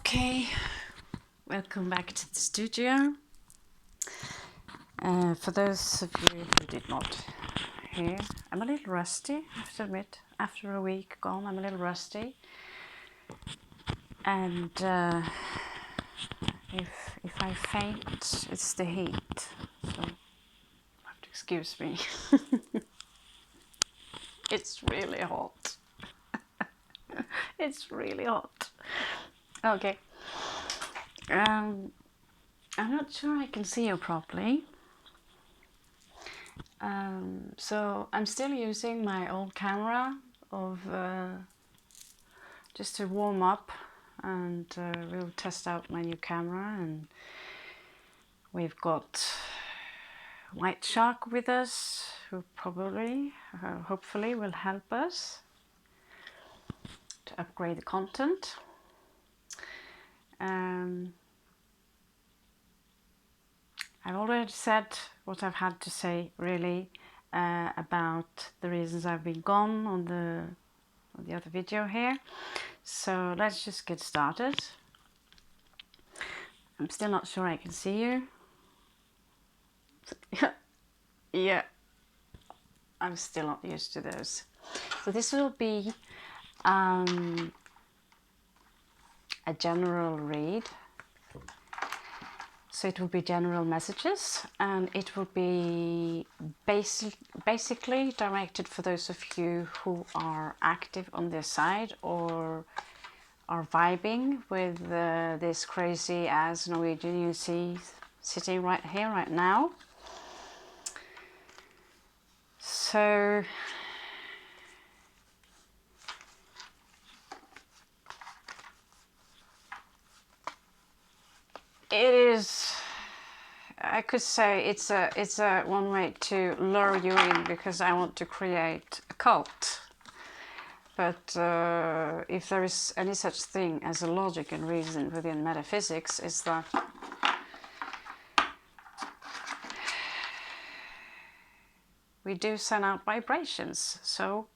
Okay, welcome back to the studio. For those of you who did not hear, I'm a little rusty, I have to admit. After a week gone, I'm a little rusty. And if I faint, it's the heat. So you have to excuse me. It's really hot. It's really hot. Okay. I'm not sure I can see you properly. So I'm still using my old camera of just to warm up, and we'll test out my new camera. And we've got White Shark with us, who probably, hopefully, will help us to upgrade the content. I've already said what I've had to say, really, about the reasons I've been gone on the other video here. So let's just get started. I'm still not sure I can see you. Yeah, I'm still not used to those. So this will be a general read. So it will be general messages, and it will be basically directed for those of you who are active on their side or are vibing with this crazy ass Norwegian you see sitting right here, right now. So it is, I could say it's a one way to lure you in, because I want to create a cult. But if there is any such thing as a logic and reason within metaphysics, is that we do send out vibrations. So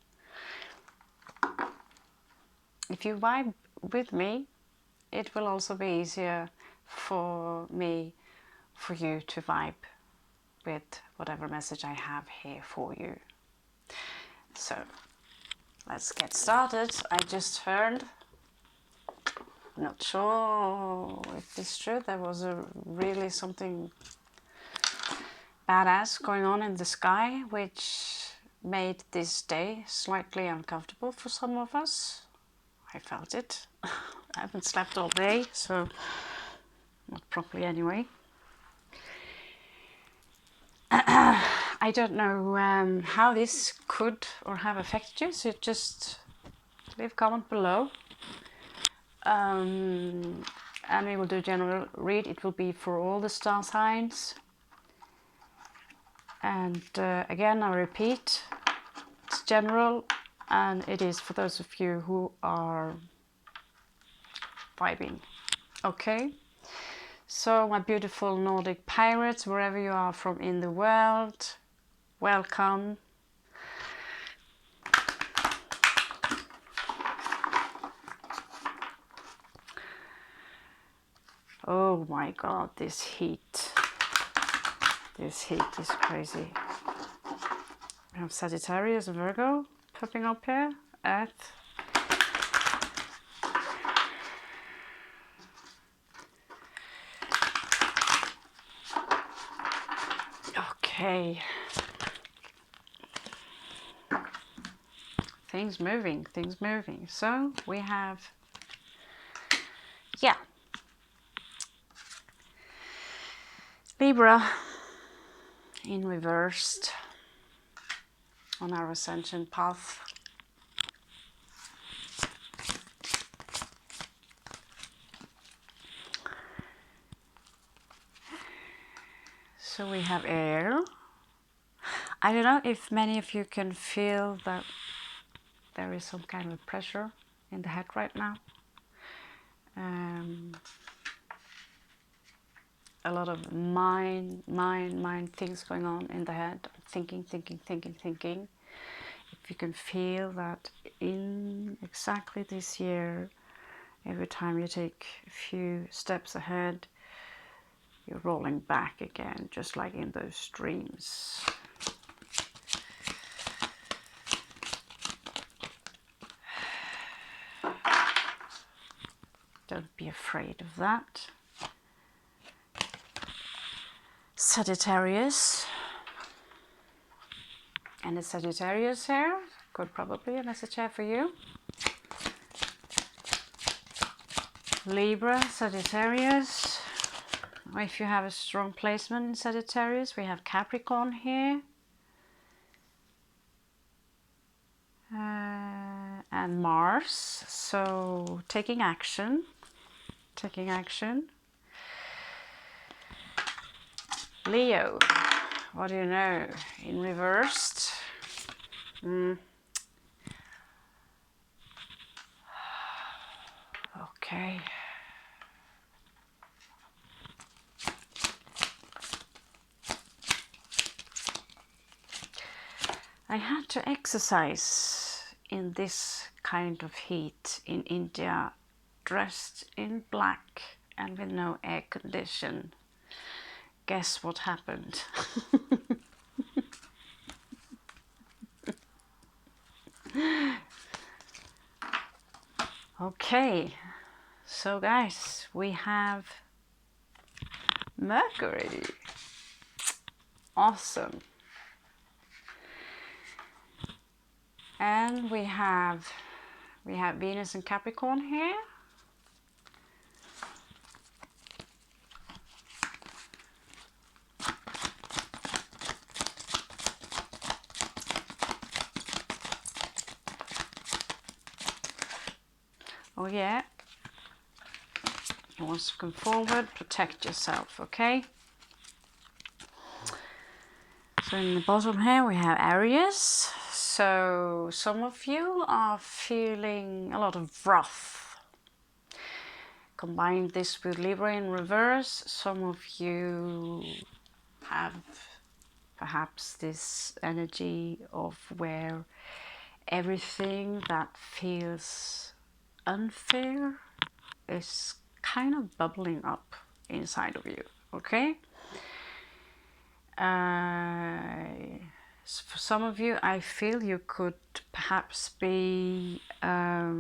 if you vibe with me, it will also be easier for you to vibe with whatever message I have here for you. So let's get started. I just heard, not sure if it's true, there was really something badass going on in the sky, which made this day slightly uncomfortable for some of us. I felt it. I haven't slept all day, so not properly anyway. I don't know how this could or have affected you, so just leave a comment below. And we will do a general read. It will be for all the star signs. And again, I repeat, it's general, and it is for those of you who are vibing. Okay? So my beautiful Nordic pirates, wherever you are from in the world, welcome. Oh my God, this heat. This heat is crazy. We have Sagittarius and Virgo popping up here. Earth. Okay. Things moving, things moving. So we have, yeah, Libra in reversed on our ascension path. So we have air. I don't know if many of you can feel that there is some kind of pressure in the head right now. A lot of mind things going on in the head. Thinking. If you can feel that in exactly this year, Every time you take a few steps ahead, you're rolling back again, just like in those dreams. Don't be afraid of that. Sagittarius. And the Sagittarius here, could probably a message here for you. Libra, Sagittarius. If you have a strong placement in Sagittarius, we have Capricorn here. And Mars, so taking action. Leo, what do you know? In reversed. Okay. I had to exercise in this kind of heat in India, dressed in black and with no air condition. Guess what happened? Okay, so guys, we have Mercury. Awesome. And we have Venus and Capricorn here. Oh yeah, you want to come forward, protect yourself, okay? So in the bottom here we have Aries. So some of you are feeling a lot of wrath. Combine this with Libra in reverse. Some of you have perhaps this energy of where everything that feels unfair is kind of bubbling up inside of you, okay? For some of you, I feel you could perhaps be a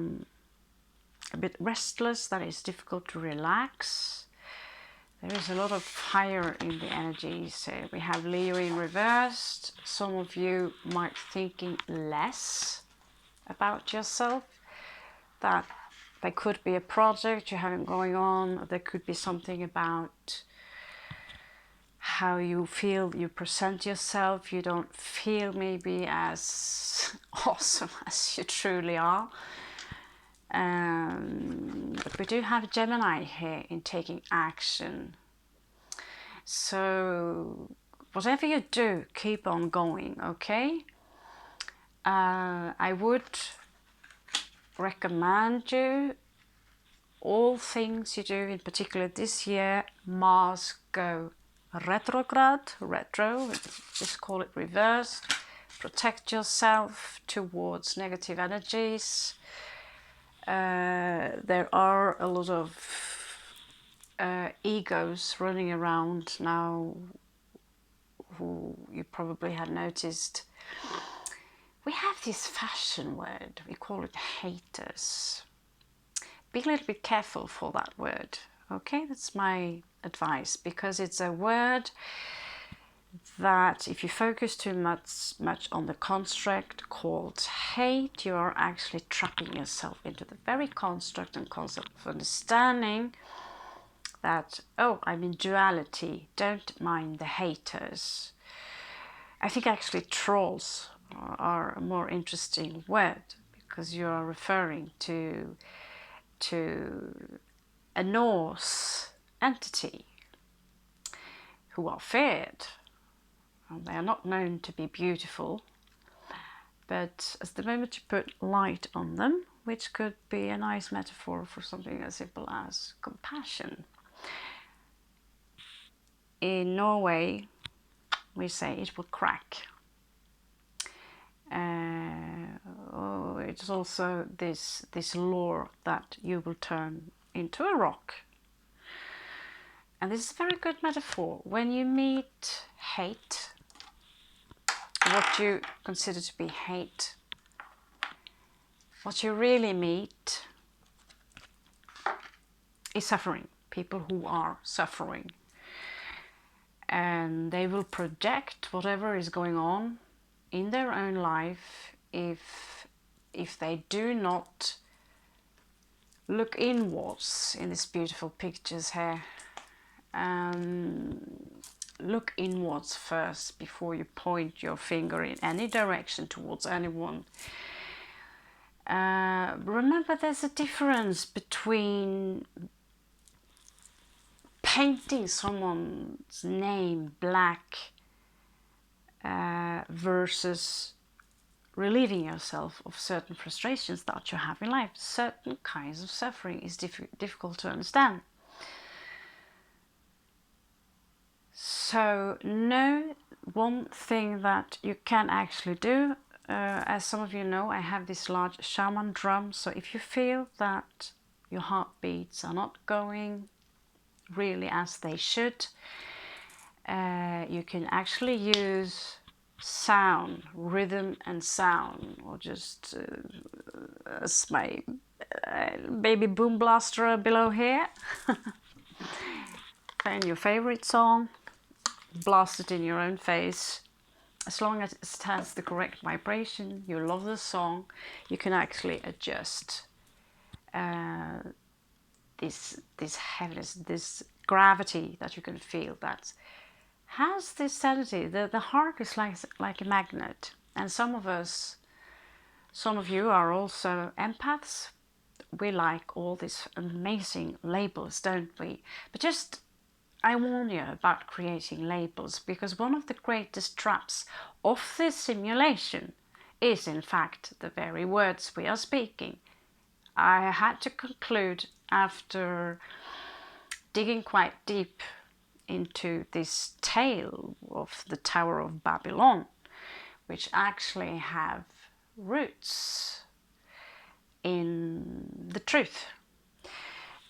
bit restless, that is difficult to relax. There is a lot of fire in the energies. We have Leo in reversed. Some of you might thinking less about yourself, that there could be a project you're having going on, or there could be something about how you feel you present yourself. You don't feel maybe as awesome as you truly are. But we do have Gemini here in taking action. So whatever you do, keep on going, okay? I would recommend you, all things you do, in particular this year, Mars go retrograde, retro, just call it reverse. Protect yourself towards negative energies. There are a lot of egos running around now, who you probably had noticed. We have this fashion word, we call it haters. Be a little bit careful for that word, okay? That's my advice, because it's a word that if you focus too much on the construct called hate, you are actually trapping yourself into the very construct and concept of understanding that, oh, I'm in duality, don't mind the haters. I think actually trolls are a more interesting word, because you are referring to a Norse entity who are feared. They are not known to be beautiful, but at the moment you put light on them, which could be a nice metaphor for something as simple as compassion. In Norway, we say it will crack. it's also this lure that you will turn into a rock. And this is a very good metaphor. When you meet hate, what you consider to be hate, what you really meet is suffering. People who are suffering. And they will project whatever is going on in their own life if they do not look inwards in these beautiful pictures here. Look inwards first before you point your finger in any direction towards anyone. Remember, there's a difference between painting someone's name black versus relieving yourself of certain frustrations that you have in life. Certain kinds of suffering is difficult to understand. So know one thing that you can actually do. As some of you know, I have this large shaman drum. So if you feel that your heartbeats are not going really as they should, you can actually use sound, rhythm and sound, or just as my baby boom blaster below here. Find your favorite song, blast it in your own face. As long as it has the correct vibration, you love the song, you can actually adjust this heaviness, this gravity that you can feel that has this sanity. The heart is like a magnet, and some of you are also empaths. We like all these amazing labels, don't we? But just, I warn you about creating labels, because one of the greatest traps of this simulation is in fact the very words we are speaking. I had to conclude, after digging quite deep into this tale of the Tower of Babylon, which actually have roots in the truth,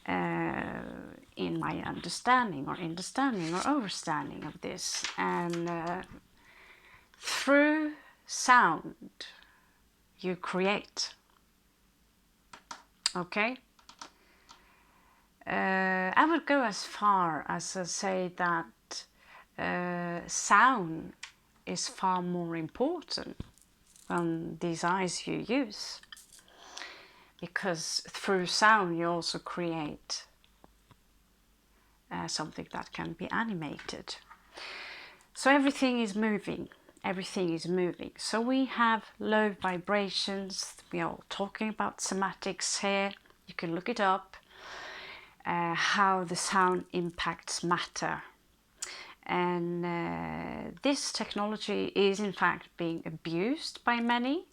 in my understanding or overstanding of this. And through sound you create. Okay? I would go as far as to say that sound is far more important than these eyes you use, because through sound you also create something that can be animated. So everything is moving. Everything is moving. So we have low vibrations. We are talking about somatics here. You can look it up. How the sound impacts matter. And this technology is in fact being abused by many.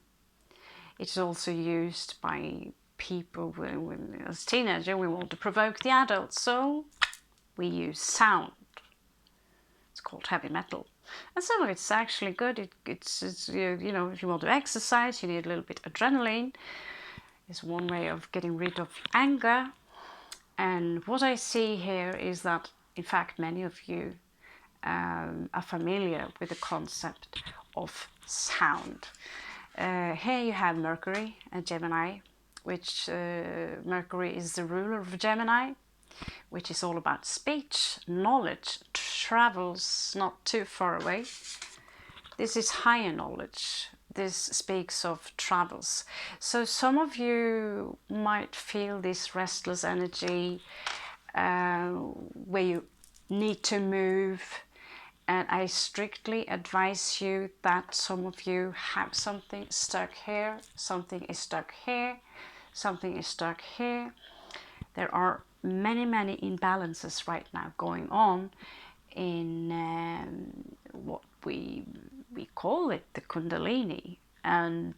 It's also used by people when as teenagers we want to provoke the adults, so we use sound. It's called heavy metal. And some of it's actually good. It's you know, if you want to exercise, you need a little bit of adrenaline. It's one way of getting rid of anger. And what I see here is that, in fact, many of you are familiar with the concept of sound. Here you have Mercury and Gemini, which Mercury is the ruler of Gemini, which is all about speech, knowledge, travels not too far away. This is higher knowledge. This speaks of travels. So some of you might feel this restless energy where you need to move. And I strictly advise you that some of you have something stuck here, something is stuck here, something is stuck here. There are many imbalances right now going on in what we call it the Kundalini, and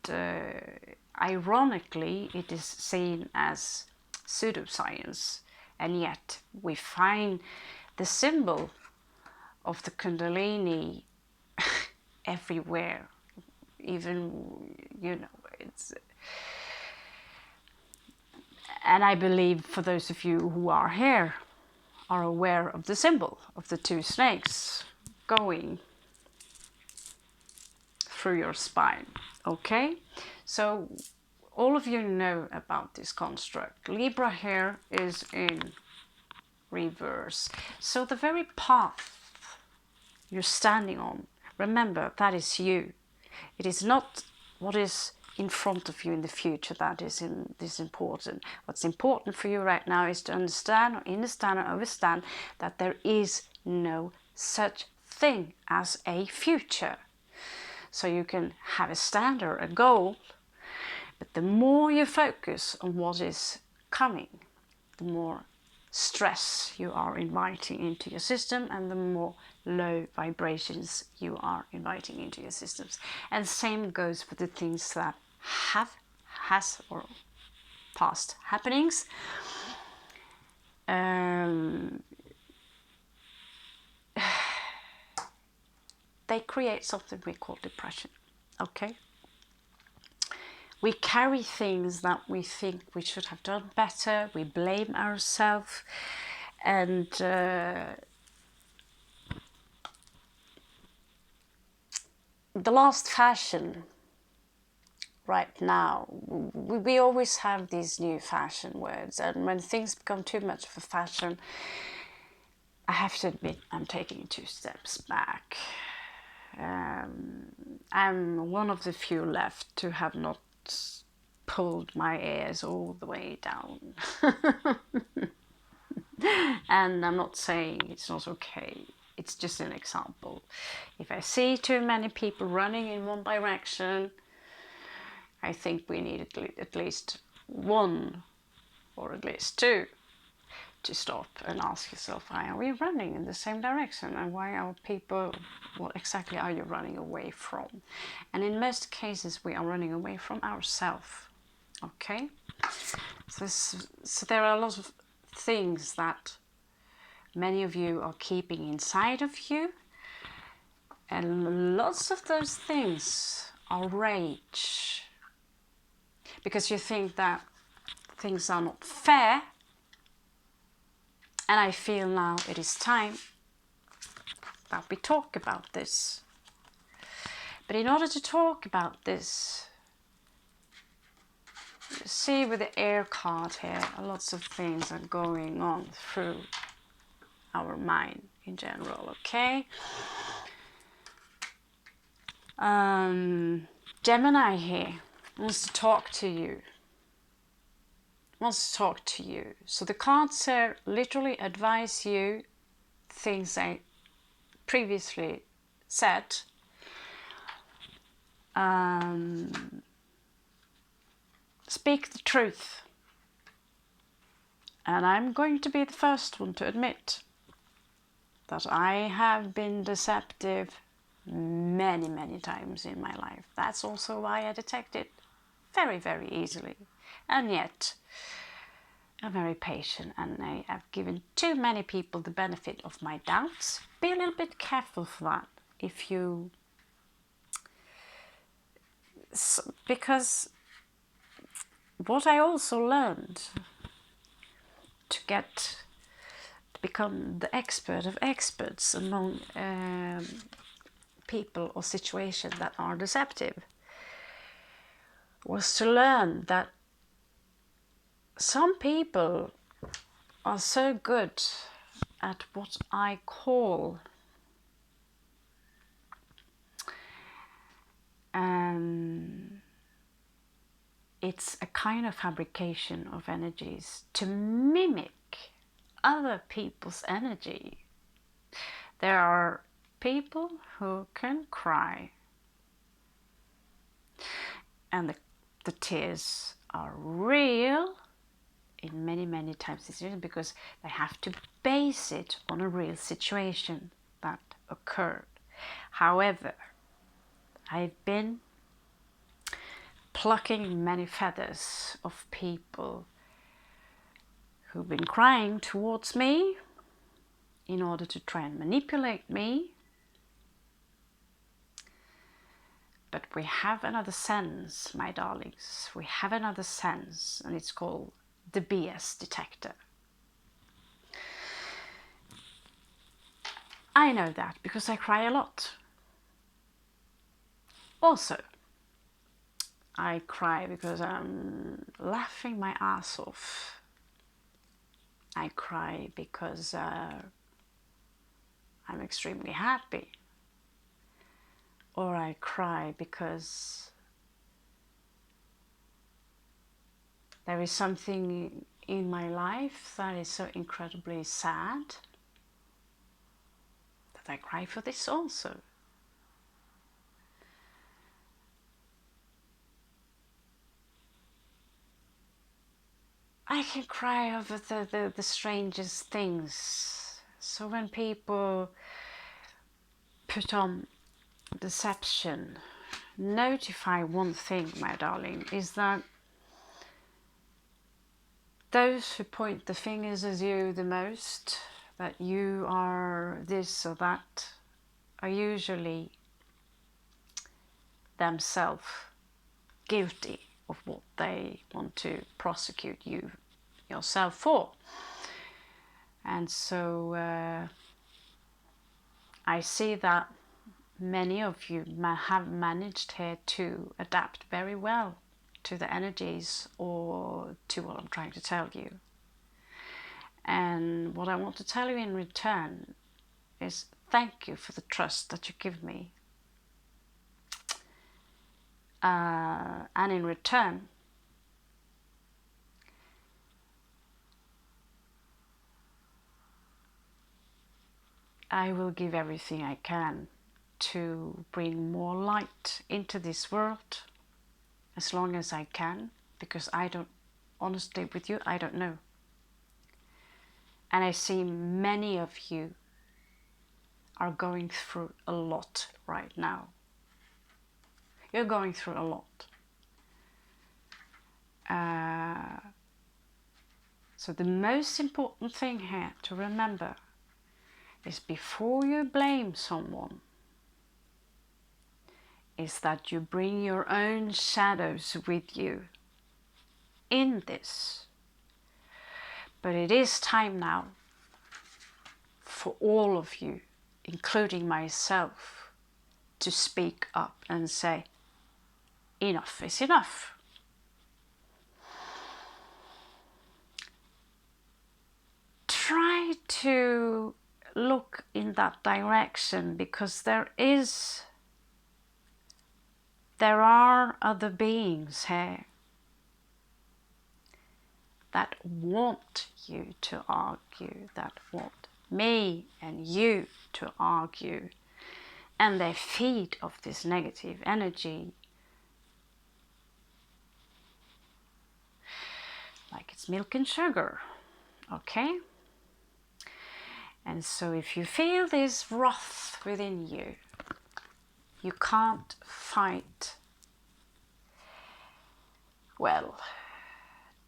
ironically it is seen as pseudoscience, and yet we find the symbol of the Kundalini everywhere. Even, you know, And I believe for those of you who are here are aware of the symbol of the two snakes going through your spine. Okay, so all of you know about this construct. Libra here is in reverse. So the very path you're standing on, remember, that is you. It is not what is in front of you in the future that is important. What's important for you right now is to understand or understand that there is no such thing as a future. So you can have a standard, a goal, but the more you focus on what is coming, the more stress you are inviting into your system and the more low vibrations you are inviting into your systems. And same goes for the things that has or past happenings. They create something we call depression. Okay, we carry things that we think we should have done better. We blame ourselves, and the last fashion right now, we always have these new fashion words, and when things become too much of a fashion, I have to admit I'm taking 2 steps back. I'm one of the few left to have not pulled my ears all the way down. And I'm not saying it's not okay. It's just an example. If I see too many people running in one direction, I think we need at least 1 or at least 2 to stop and ask yourself, why are we running in the same direction? And why are people, what exactly are you running away from? And in most cases, we are running away from ourselves. Okay? So there are a lot of things that many of you are keeping inside of you. And lots of those things are rage. Because you think that things are not fair. And I feel now it is time that we talk about this. But in order to talk about this, you see with the air card here, lots of things are going on through our mind in general, okay? Gemini here wants to talk to you. So the cards here literally advise you things I previously said. Speak the truth. And I'm going to be the first one to admit that I have been deceptive many times in my life. That's also why I detect it very easily. And yet, I'm very patient, and I have given too many people the benefit of my doubts. Be a little bit careful for that. Because what I also learned to become the expert of experts among people or situations that are deceptive was to learn that some people are so good at what I call it's a kind of fabrication of energies to mimic other people's energy. There are people who can cry, and the tears are real in many times situations because they have to base it on a real situation that occurred. However, I've been plucking many feathers of people who've been crying towards me in order to try and manipulate me. But we have another sense, my darlings. We have another sense, and it's called the BS detector. I know that because I cry a lot. Also, I cry because I'm laughing my ass off. I cry because I'm extremely happy. Or I cry because there is something in my life that is so incredibly sad that I cry for this also. I can cry over the strangest things. So when people put on deception, notify one thing, my darling, is that those who point the fingers at you the most, that you are this or that, are usually themselves guilty of what they want to prosecute you yourself for. And so I see that many of you have managed here to adapt very well to the energies or to what I'm trying to tell you. And what I want to tell you in return is thank you for the trust that you give me. And in return, I will give everything I can to bring more light into this world as long as I can, because I don't, honestly with you, I don't know. And I see many of you are going through a lot right now. You're going through a lot. So the most important thing here to remember is before you blame someone, is that you bring your own shadows with you in this. But it is time now for all of you, including myself, to speak up and say, enough is enough. Try to look in that direction, because there are other beings here that want you to argue, that want me and you to argue, and they feed off this negative energy like it's milk and sugar, okay? And so if you feel this wrath within you, you can't fight. Well,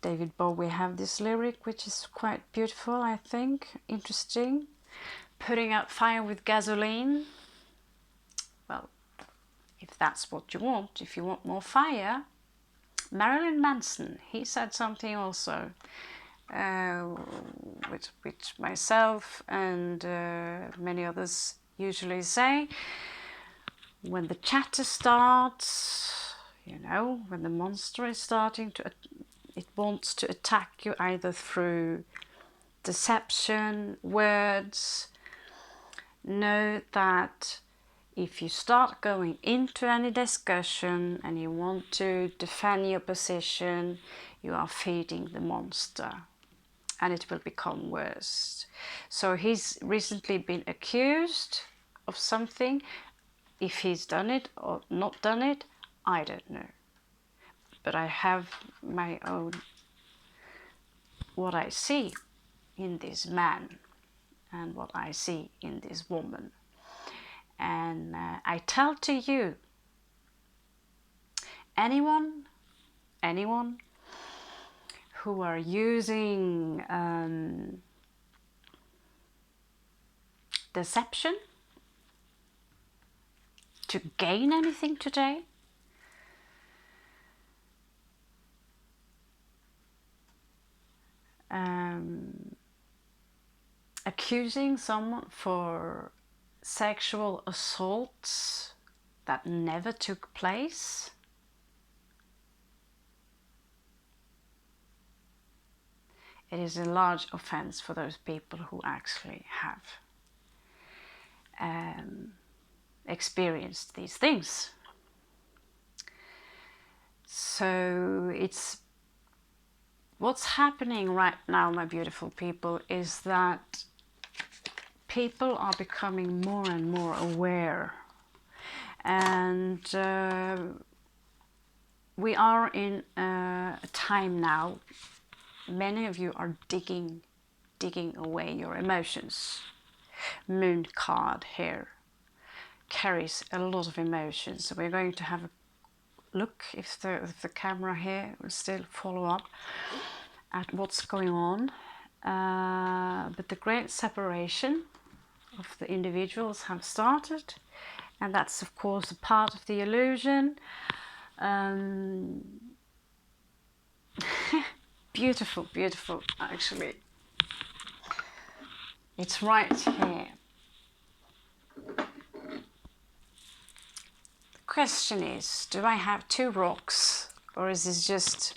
David Bowie have this lyric which is quite beautiful, I think, interesting. Putting out fire with gasoline. Well, if that's what you want, if you want more fire. Marilyn Manson, he said something also, which myself and many others usually say. When the chatter starts, you know, when the monster is starting to, it wants to attack you either through deception, words. Know that if you start going into any discussion and you want to defend your position, you are feeding the monster and it will become worse. So he's recently been accused of something. If he's done it or not done it, I don't know. But I have my own, what I see in this man and what I see in this woman. And I tell to you, anyone who are using deception to gain anything today, accusing someone for sexual assaults that never took place. It is a large offense for those people who actually have experienced these things. So it's what's happening right now, my beautiful people, is that people are becoming more and more aware, and we are in a time now. Many of you are digging away your emotions. Moon card here carries a lot of emotions, so we're going to have a look if the camera here will still follow up at what's going on. But the great separation of the individuals have started, and that's of course a part of the illusion. Beautiful, beautiful, actually. It's right here. The question is, do I have two rocks, or is this just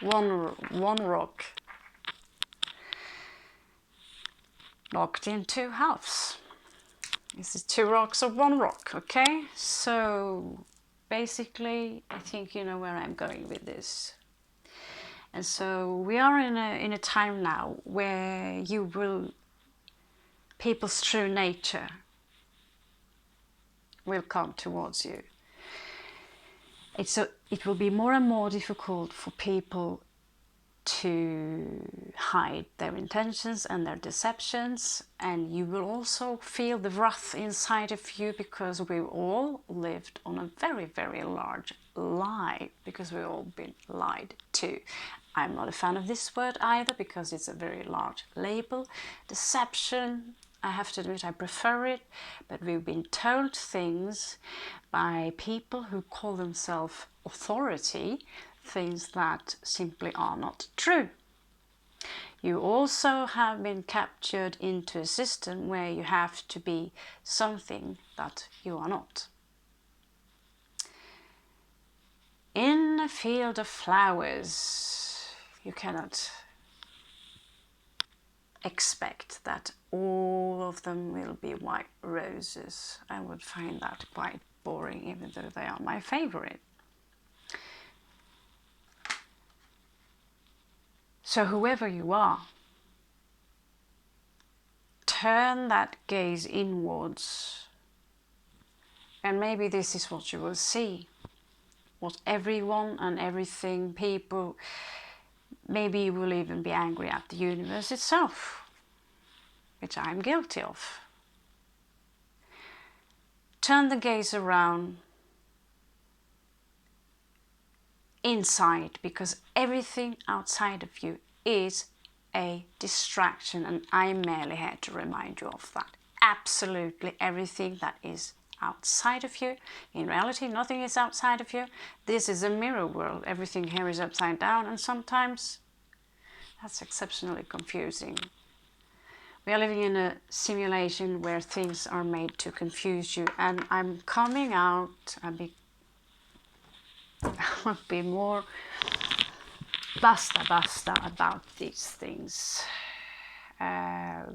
one rock locked in two halves? Is it two rocks or one rock? Okay, so basically I think you know where I'm going with this. And so we are in a time now where people's true nature will come towards you. It will be more and more difficult for people to hide their intentions and their deceptions, and you will also feel the wrath inside of you, because we've all lived on a very, very large lie, because we've all been lied to. I'm not a fan of this word either, because it's a very large label. Deception, I have to admit I prefer it, but we've been told things by people who call themselves authority, things that simply are not true. You also have been captured into a system where you have to be something that you are not. In a field of flowers, you cannot expect that all of them will be white roses. I would find that quite boring, even though they are my favorite. So whoever you are, turn that gaze inwards, and maybe this is what you will see. What everyone and everything, people, maybe you will even be angry at the universe itself, which I'm guilty of. Turn the gaze around inside, because everything outside of you is a distraction, and I'm merely here to remind you of that. Absolutely everything that is outside of you, in reality nothing is outside of you. This is a mirror world. Everything here is upside down, and sometimes that's exceptionally confusing. We are living in a simulation where things are made to confuse you, and I'm coming out and I will be more basta about these things. I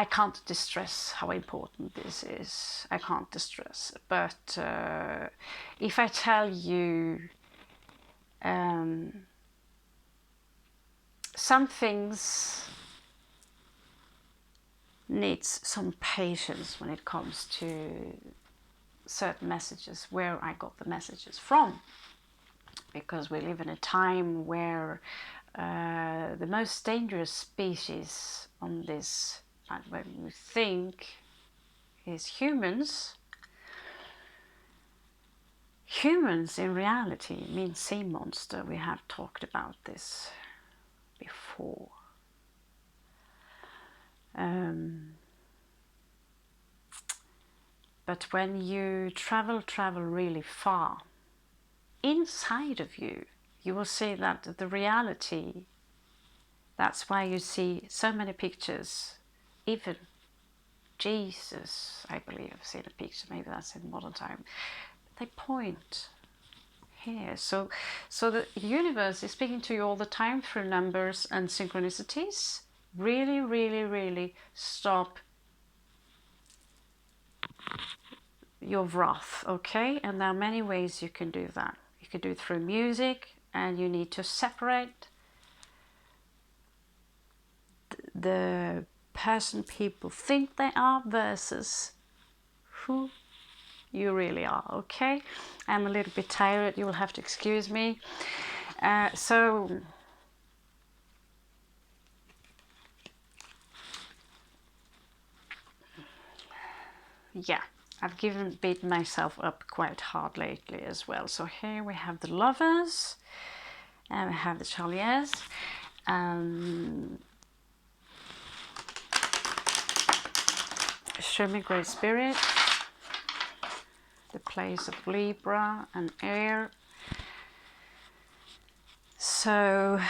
can't distress how important this is. I can't distress. But if I tell you some things needs some patience when it comes to certain messages, where I got the messages from, because we live in a time where the most dangerous species on this planet, where we think is humans. Humans in reality means sea monster. We have talked about this before. But when you travel really far, inside of you, you will see that the reality, that's why you see so many pictures, even Jesus, I believe I've seen a picture, maybe that's in modern time, they point here. So the universe is speaking to you all the time through numbers and synchronicities. Really, really, really stop your wrath, okay? And there are many ways you can do that. You can do it through music, and you need to separate the person people think they are versus who you really are, okay? I'm a little bit tired, you will have to excuse me. So yeah, I've beaten myself up quite hard lately as well. So here we have the Lovers, and we have the Chevaliers, show me Great Spirit, the place of Libra and Air. So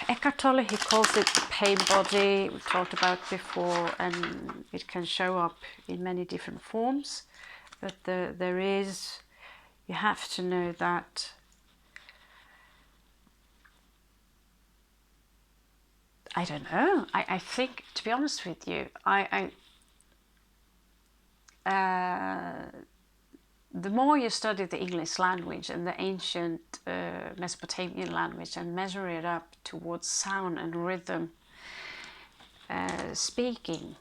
Eckhart Tolle, he calls it the pain body, we talked about before, and it can show up in many different forms. But there is, you have to know that I don't know, I think, to be honest with you, the more you study the English language and the ancient Mesopotamian language and measure it up towards sound and rhythm, speaking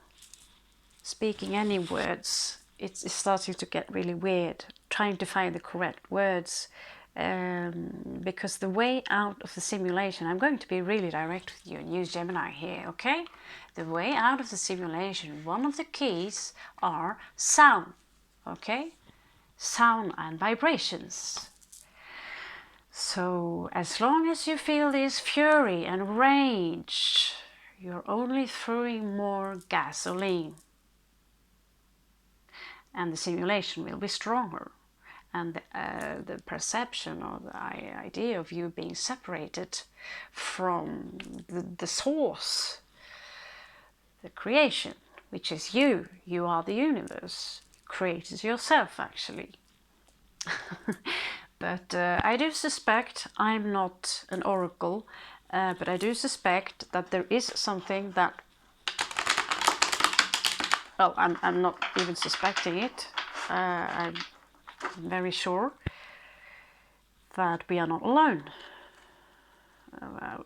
any words, it's starting to get really weird, trying to find the correct words, because the way out of the simulation, I'm going to be really direct with you and use Gemini here, okay? The way out of the simulation, one of the keys are sound, okay? Sound and vibrations. So as long as you feel this fury and rage, you're only throwing more gasoline, and the simulation will be stronger, and the perception or the idea of you being separated from the source, the creation, which is you are the universe, created yourself actually. But I do suspect, I'm not an oracle, but I do suspect that there is something that, well, I'm not even suspecting it, I'm very sure that we are not alone.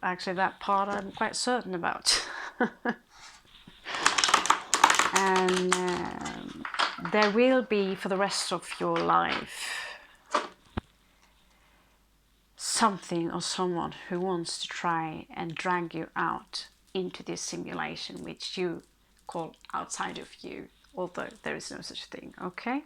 Actually, that part I'm quite certain about. And there will be, for the rest of your life, something or someone who wants to try and drag you out into this simulation, which you call outside of you, although there is no such thing, okay?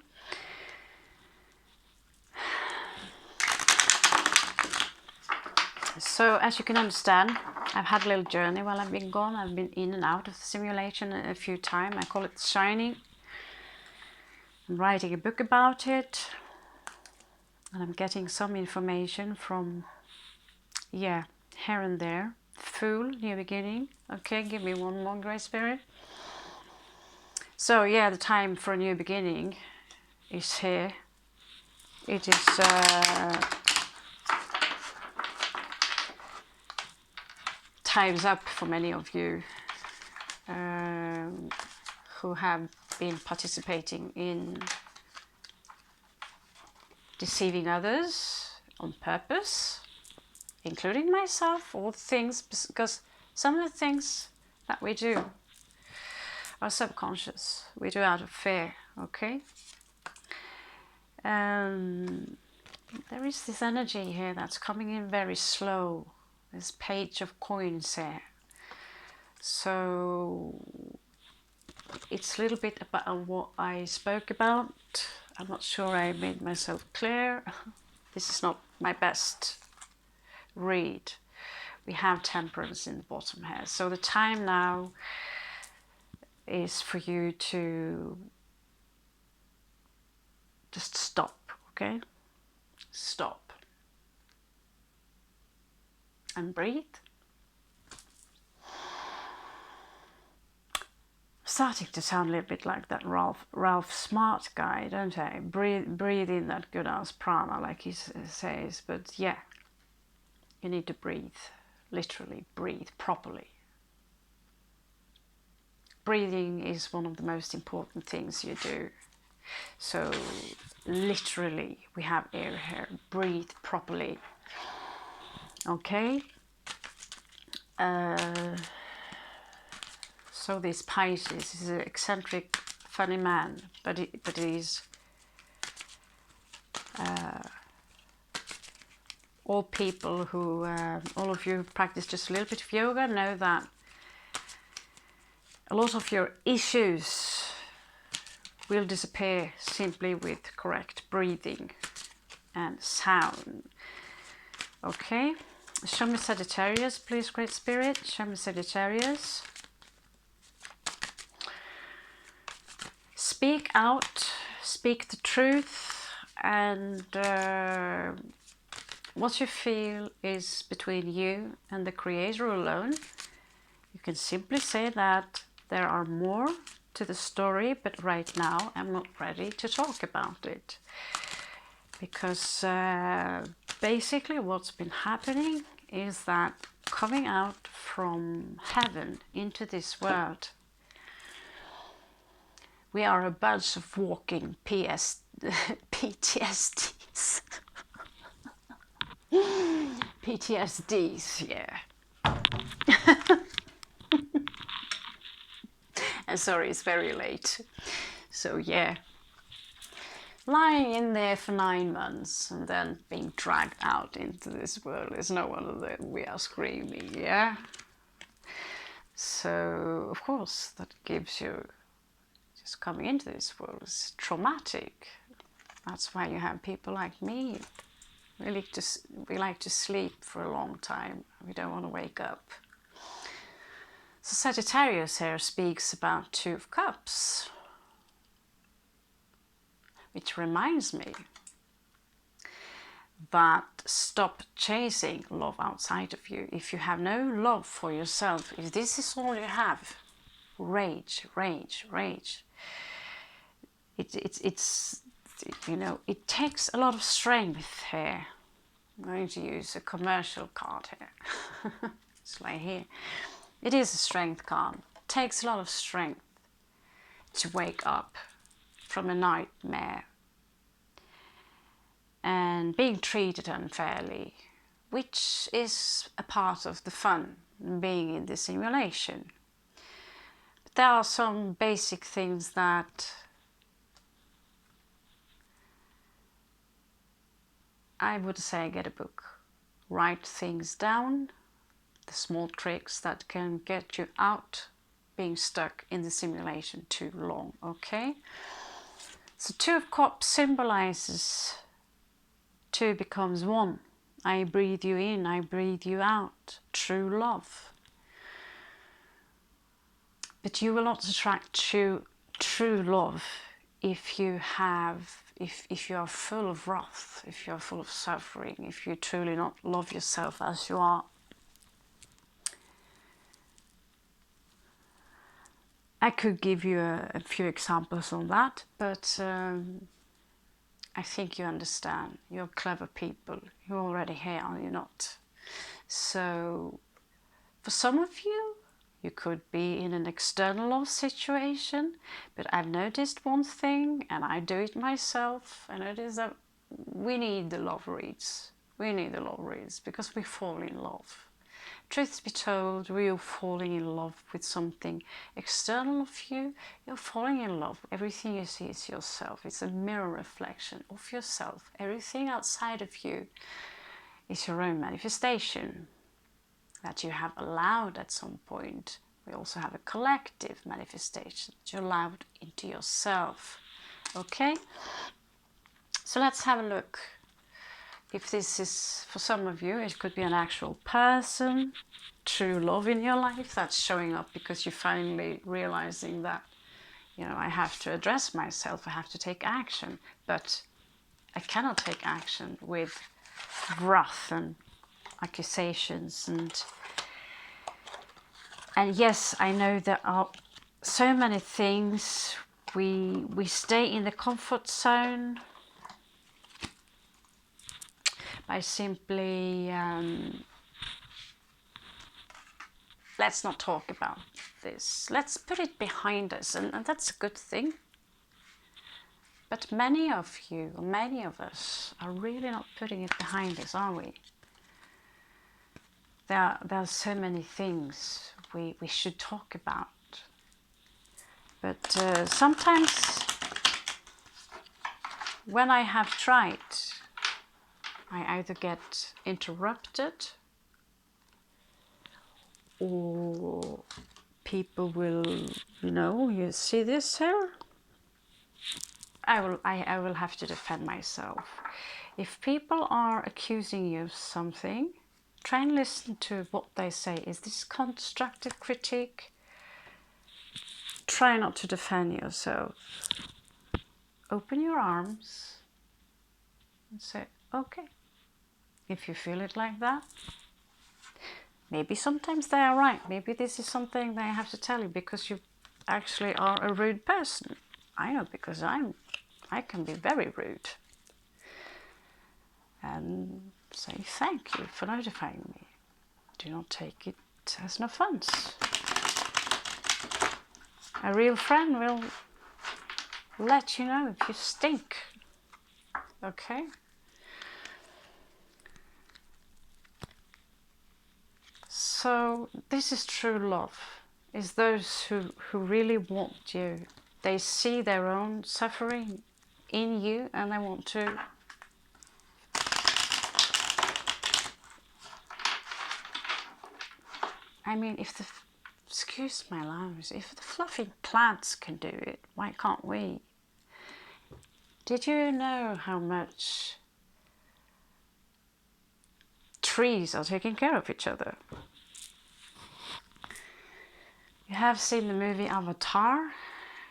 So as you can understand, I've had a little journey while I've been gone. I've been in and out of the simulation a few times. I call it Shining. I'm writing a book about it, and I'm getting some information from, yeah, here and there. Fool, New Beginning. Okay, give me one more, Great Spirit. So yeah, the time for a new beginning is here. It is time's up for many of you who have been participating in deceiving others on purpose, including myself, all things, because some of the things that we do are subconscious. We do out of fear, okay? There is this energy here that's coming in very slow. This page of coins here. So it's a little bit about what I spoke about. I'm not sure I made myself clear. This is not my best read. We have Temperance in the bottom here. So the time now is for you to Just stop, okay? Stop. And breathe. Starting to sound a little bit like that Ralph Smart guy, don't I? Breathe in that good ass prana, like he says. But yeah, you need to breathe. Literally breathe properly. Breathing is one of the most important things you do. So literally, we have air here. Breathe properly. Okay. So this Pisces is an eccentric, funny man, but he's all people who, all of you who practice just a little bit of yoga know that a lot of your issues will disappear simply with correct breathing and sound. Okay, show me Sagittarius, please, Great Spirit. Show me Sagittarius. Speak out, speak the truth, and what you feel is between you and the Creator alone. You can simply say that there are more to the story, but right now I'm not ready to talk about it. Because basically what's been happening is that coming out from heaven into this world, we are a bunch of walking PTSDs. PTSDs, yeah. And sorry, it's very late. So yeah, lying in there for 9 months and then being dragged out into this world is no wonder that we are screaming, yeah? So, of course, that gives you, just coming into this world is traumatic. That's why you have people like me. We like to sleep for a long time. We don't want to wake up. So Sagittarius here speaks about 2 of Cups, which reminds me that stop chasing love outside of you. If you have no love for yourself, if this is all you have, rage, rage, rage. It's you know, it takes a lot of strength here. I'm going to use a commercial card here. It's like here. It is a strength card. It takes a lot of strength to wake up from a nightmare and being treated unfairly, which is a part of the fun, being in the simulation. But there are some basic things that I would say get a book. Write things down, the small tricks that can get you out being stuck in the simulation too long, okay? So 2 of Cups symbolizes 2 becomes 1. I breathe you in, I breathe you out. True love. But you will not attract true love if you are full of wrath, if you are full of suffering, if you truly not love yourself as you are. I could give you a few examples on that, but I think you understand. You're clever people. You're already here, are you not? So for some of you, you could be in an external love situation, but I've noticed one thing, and I do it myself, and it is that we need the love reads. We need the love reads because we fall in love. Truth be told, we are falling in love with something external of you. You're falling in love. Everything you see is yourself. It's a mirror reflection of yourself. Everything outside of you is your own manifestation that you have allowed at some point. We also have a collective manifestation that you allowed into yourself. Okay? So let's have a look. If this is, for some of you, it could be an actual person, true love in your life that's showing up because you're finally realizing that You know, I have to address myself, I have to take action, but I cannot take action with wrath and accusations. And yes, I know there are so many things. We stay in the comfort zone by simply let's not talk about this. Let's put it behind us, and that's a good thing. But many of you, or many of us, are really not putting it behind us, are we? There are so many things we should talk about. But sometimes when I have tried, I either get interrupted, or people will, you know, you see this here? I will have to defend myself. If people are accusing you of something, try and listen to what they say. Is this constructive critique? Try not to defend yourself. Open your arms and say, okay, if you feel it like that. Maybe sometimes they are right. Maybe this is something they have to tell you because you actually are a rude person. I know, because I can be very rude. And say thank you for notifying me. Do not take it as an offense. A real friend will let you know if you stink. Okay? So this is true love, is those who really want you. They see their own suffering in you and they want to I mean, if the, excuse my language, if the fluffy plants can do it, why can't we? Did you know how much trees are taking care of each other? You have seen the movie Avatar.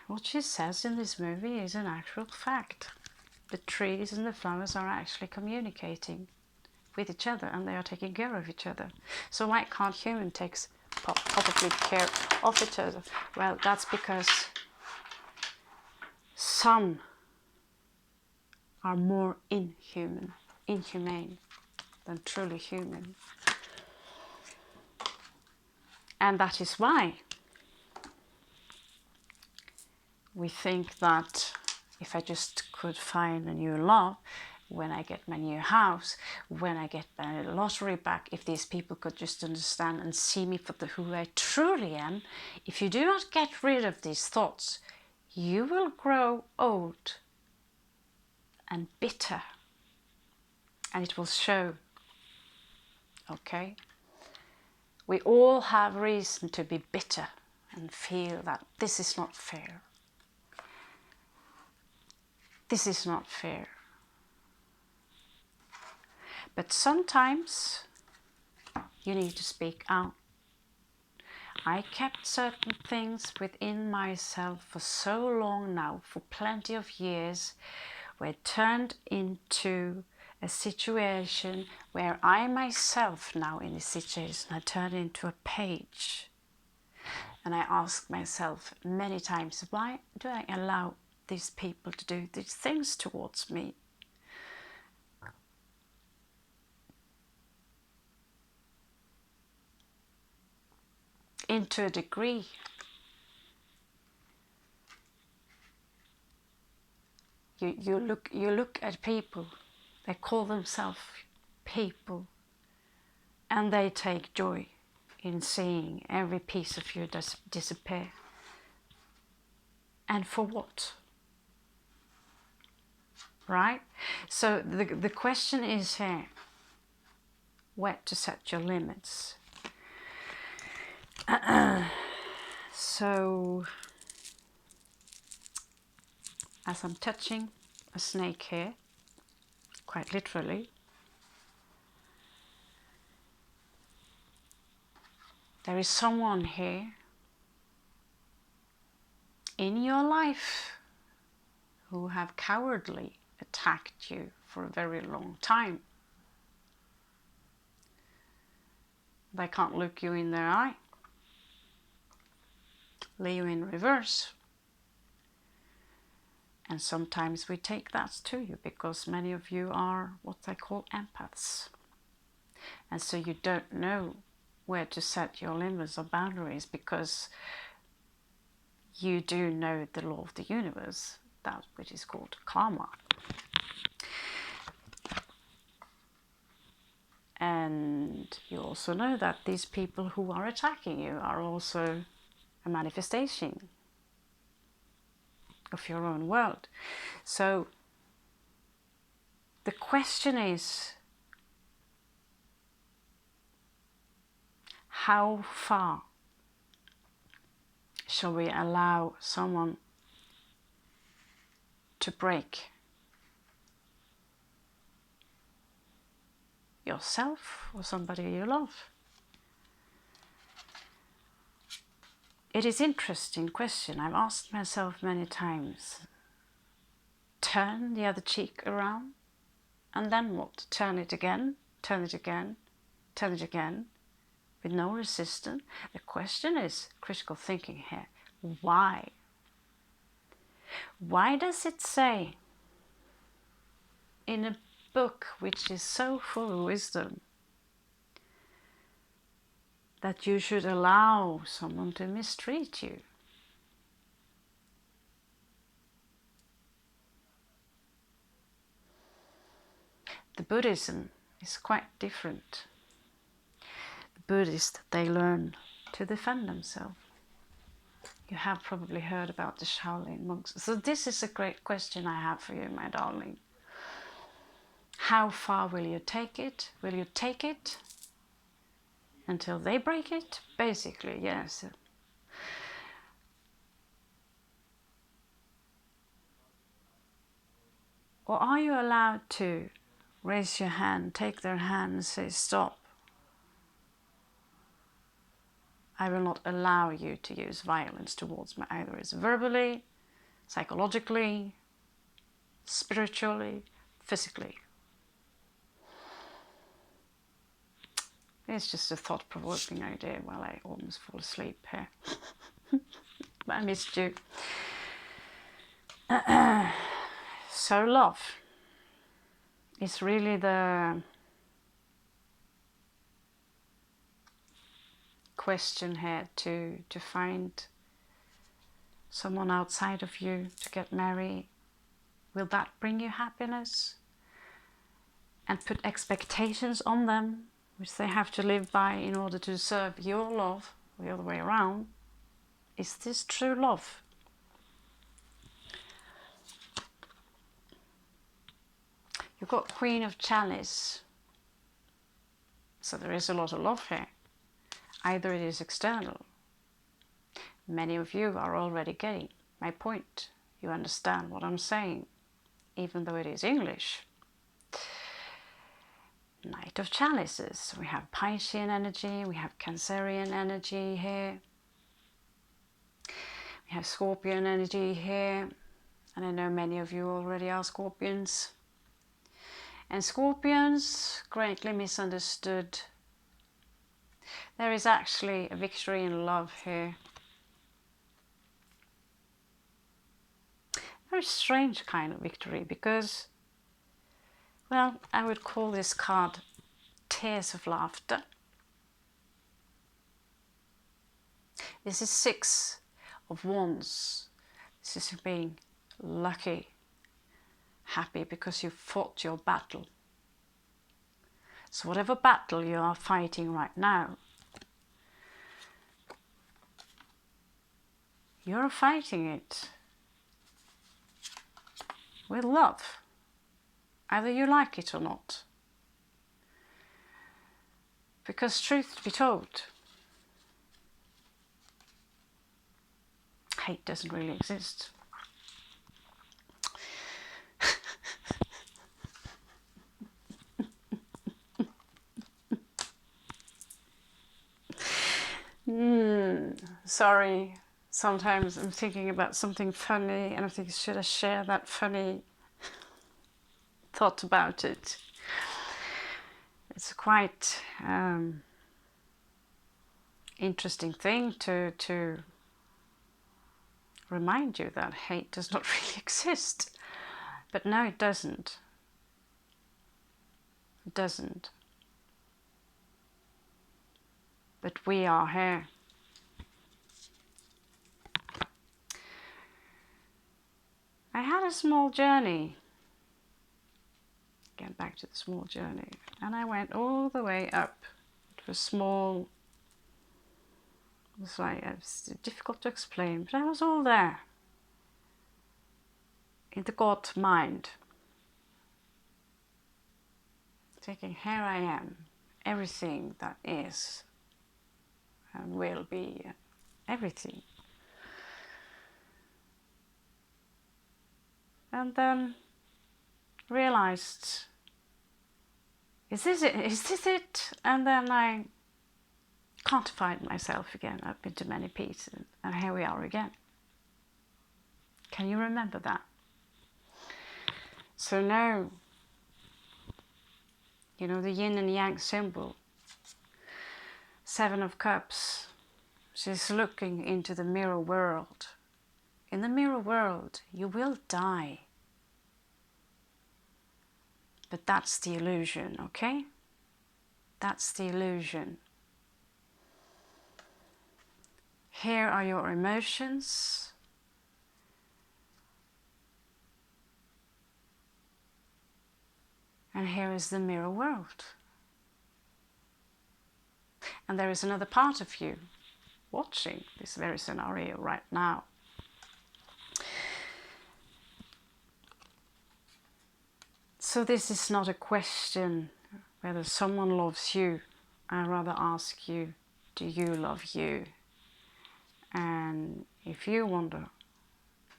What she says in this movie is an actual fact. The trees and the flowers are actually communicating with each other and they are taking care of each other. So why can't humans take probably care of each other? Well, that's because some are more inhumane than truly human. And that is why we think that if I just could find a new love, when I get my new house, when I get my lottery back, if these people could just understand and see me for who I truly am, if you do not get rid of these thoughts, you will grow old and bitter. And it will show, okay? We all have reason to be bitter and feel that this is not fair. This is not fair. But sometimes you need to speak out. I kept certain things within myself for so long now, for plenty of years, where it turned into a situation where I myself now in this situation, I turned into a page. And I asked myself many times, why do I allow these people to do these things towards me? Into a degree, you look at people, they call themselves people, and they take joy in seeing every piece of you disappear. And for what? Right? So the question is here, where to set your limits. So, as I'm touching a snake here, quite literally, there is someone here in your life who have cowardly attacked you for a very long time. They can't look you in their eye, lay you in reverse. And sometimes we take that to you because many of you are what I call empaths. And so you don't know where to set your limits or boundaries because you do know the law of the universe, that which is called karma. And you also know that these people who are attacking you are also a manifestation of your own world. So the question is, how far shall we allow someone to break yourself or somebody you love? It is an interesting question. I've asked myself many times. Turn the other cheek around, and then what? Turn it again, turn it again, turn it again, with no resistance. The question is critical thinking here. Why? Why does it say in a book which is so full of wisdom that you should allow someone to mistreat you? The Buddhism is quite different. The Buddhists, they learn to defend themselves. You have probably heard about the Shaolin monks. So this is a great question I have for you, my darling. How far will you take it? Will you take it until they break it? Basically, yes. Or are you allowed to raise your hand, take their hand and say, stop. I will not allow you to use violence towards me, either it's verbally, psychologically, spiritually, physically. It's just a thought-provoking idea while I almost fall asleep here. But I missed you. So love is really the question here, to find someone outside of you, to get married. Will that bring you happiness? And put expectations on them which they have to live by in order to deserve your love, or the other way around. Is this true love? You've got Queen of Chalice. So there is a lot of love here. Either it is external. Many of you are already getting my point. You understand what I'm saying, even though it is English. Knight of Chalices. We have Piscean energy, we have Cancerian energy here. We have Scorpion energy here. And I know many of you already are Scorpions. And Scorpions, greatly misunderstood. There is actually a victory in love here. Very strange kind of victory, because, well, I would call this card Tears of Laughter. This is 6 of Wands. This is being lucky, happy because you fought your battle. So whatever battle you are fighting right now, you're fighting it with love, either you like it or not. Because truth be told, hate doesn't really exist. Sorry sometimes I'm thinking about something funny and I think, should I share that funny thought about it? It's a quite interesting thing to remind you that hate does not really exist. But no, it doesn't. It doesn't. But we are here. I had a small journey. Get back to the small journey. And I went all the way up. It was small. It was like, it's difficult to explain, but I was all there. In the God mind. Thinking, here I am. Everything that is and will be. Everything. And then realized, is this it? Is this it? And then I quantified myself again up into many pieces, and here we are again. Can you remember that? So now, you know, the yin and yang symbol, 7 of Cups, she's looking into the mirror world. In the mirror world, you will die. But that's the illusion, okay? That's the illusion. Here are your emotions. And here is the mirror world. And there is another part of you watching this very scenario right now. So this is not a question whether someone loves you. I rather ask you, do you love you? And if you wonder,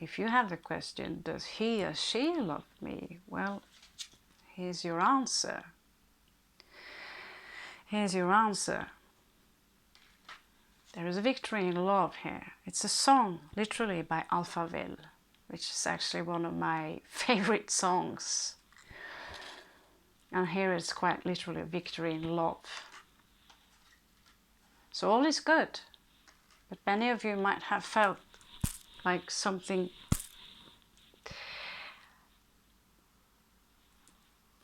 if you have the question, does he or she love me? Well, here's your answer. Here's your answer. There is a victory in love here. It's a song, literally, by Alphaville, which is actually one of my favorite songs. And here it's quite literally a victory in love. So all is good. But many of you might have felt like something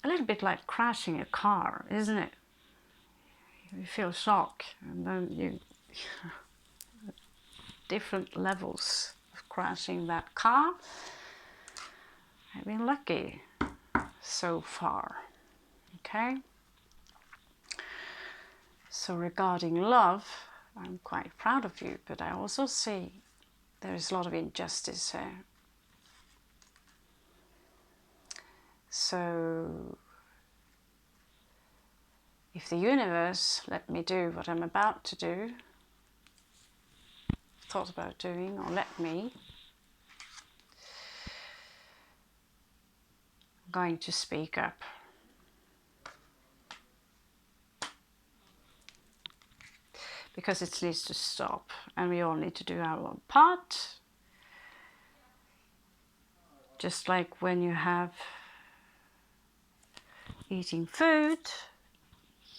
a little bit like crashing a car, isn't it? You feel shock, and then you different levels of crashing that car. I've been lucky so far. Okay? So regarding love, I'm quite proud of you, but I also see there is a lot of injustice here. So if the universe let me do what I'm about to do, thought about doing, or let me, I'm going to speak up. Because it needs to stop, and we all need to do our own part. Just like when you have eating food,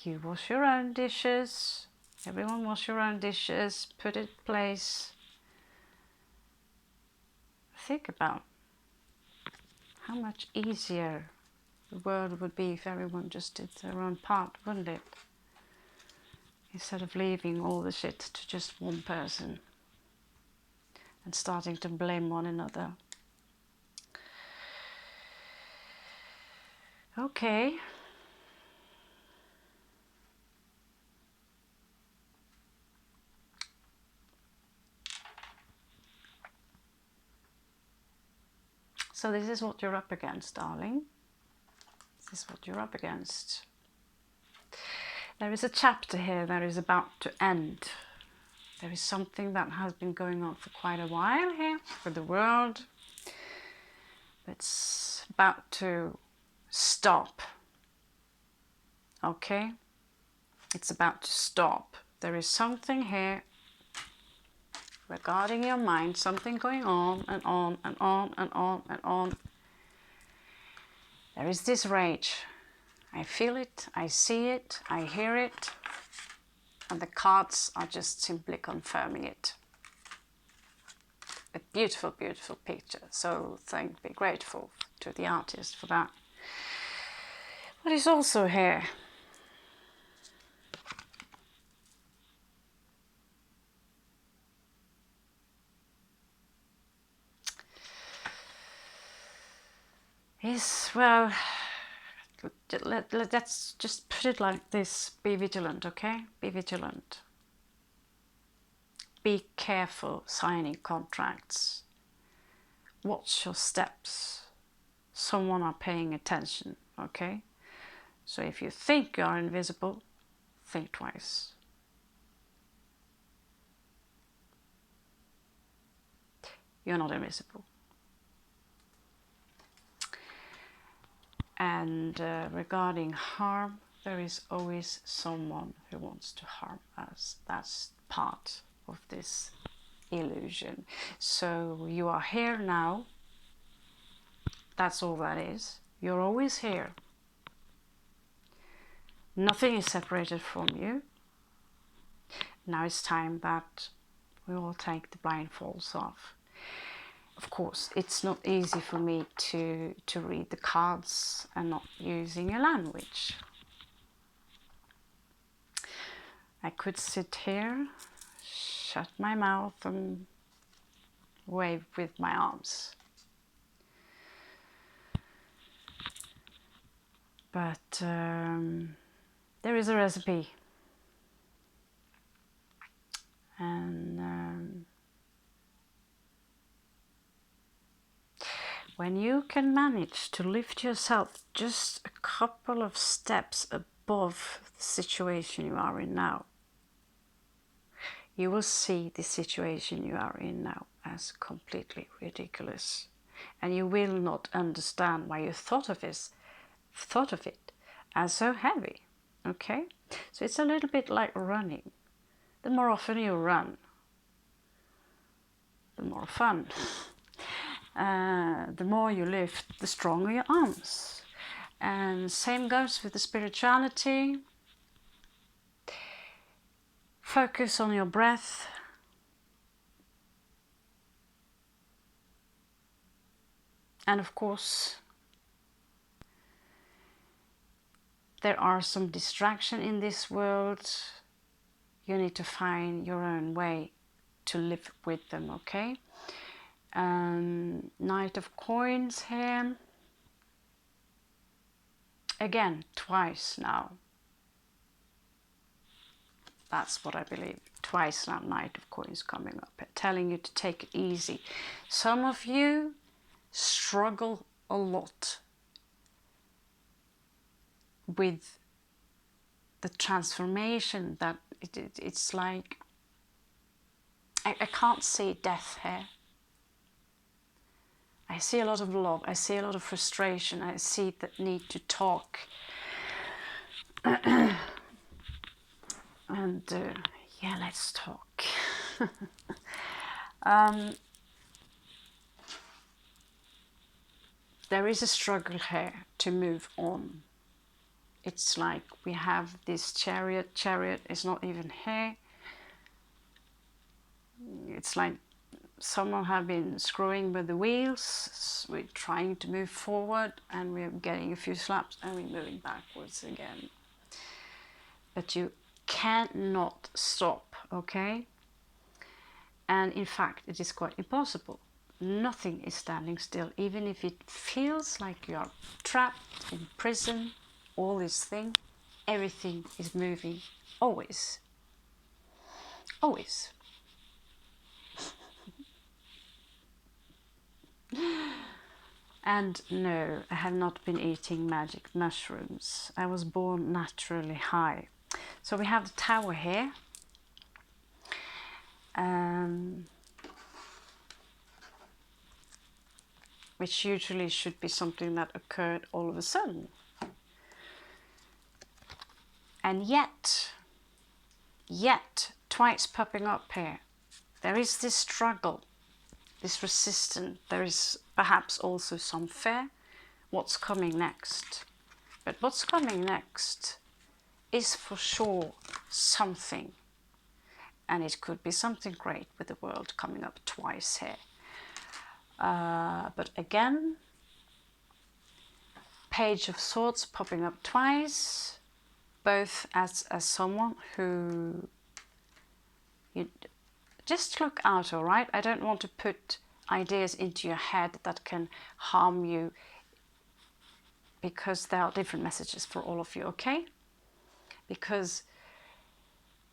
you wash your own dishes, everyone wash your own dishes, put it in place. Think about how much easier the world would be if everyone just did their own part, wouldn't it? Instead of leaving all the shit to just one person and starting to blame one another. Okay. So this is what you're up against, darling. This is what you're up against. There is a chapter here that is about to end. There is something that has been going on for quite a while here for the world. It's about to stop. Okay? It's about to stop. There is something here regarding your mind, something going on and on and on and on and on. There is this rage. I feel it, I see it, I hear it, and the cards are just simply confirming it. A beautiful, beautiful picture. So be grateful to the artist for that. But it's also here. Well, let's just put it like this. Be vigilant, okay? Be vigilant. Be careful signing contracts. Watch your steps. Someone are paying attention, okay? So if you think you are invisible, think twice. You're not invisible. And regarding harm, there is always someone who wants to harm us. That's part of this illusion. So you are here now. That's all that is. You're always here. Nothing is separated from you. Now it's time that we all take the blindfolds off. Of course, it's not easy for me to read the cards and not using a language. I could sit here, shut my mouth and wave with my arms. But there is a recipe. And when you can manage to lift yourself just a couple of steps above the situation you are in now, you will see the situation you are in now as completely ridiculous. And you will not understand why you thought of it as so heavy, okay? So it's a little bit like running. The more often you run, the more fun. The more you lift, the stronger your arms. And same goes with the spirituality. Focus on your breath. And of course, there are some distractions in this world. You need to find your own way to live with them, okay? Knight of Coins here. Again, twice now. That's what I believe. Twice now, Knight of Coins coming up, telling you to take it easy. Some of you struggle a lot with the transformation that it's like, I can't see death here. I see a lot of love, I see a lot of frustration, I see that need to talk. And yeah, let's talk. There is a struggle here to move on. It's like we have this chariot is not even here. It's like someone have been screwing with the wheels. We're trying to move forward and we're getting a few slaps and we're moving backwards again. But you cannot stop, okay? And in fact, it is quite impossible. Nothing is standing still, even if it feels like you are trapped in prison, all this thing, everything is moving, always. Always. And no, I have not been eating magic mushrooms. I was born naturally high. So we have the Tower here. Which usually should be something that occurred all of a sudden. And yet, twice popping up here. There is this struggle, this resistance. There is perhaps also some fear. What's coming next? But what's coming next is for sure something. And it could be something great with the world coming up twice here. But again, Page of Swords popping up twice, both as someone who you just look out, all right? I don't want to put ideas into your head that can harm you, because there are different messages for all of you, okay? Because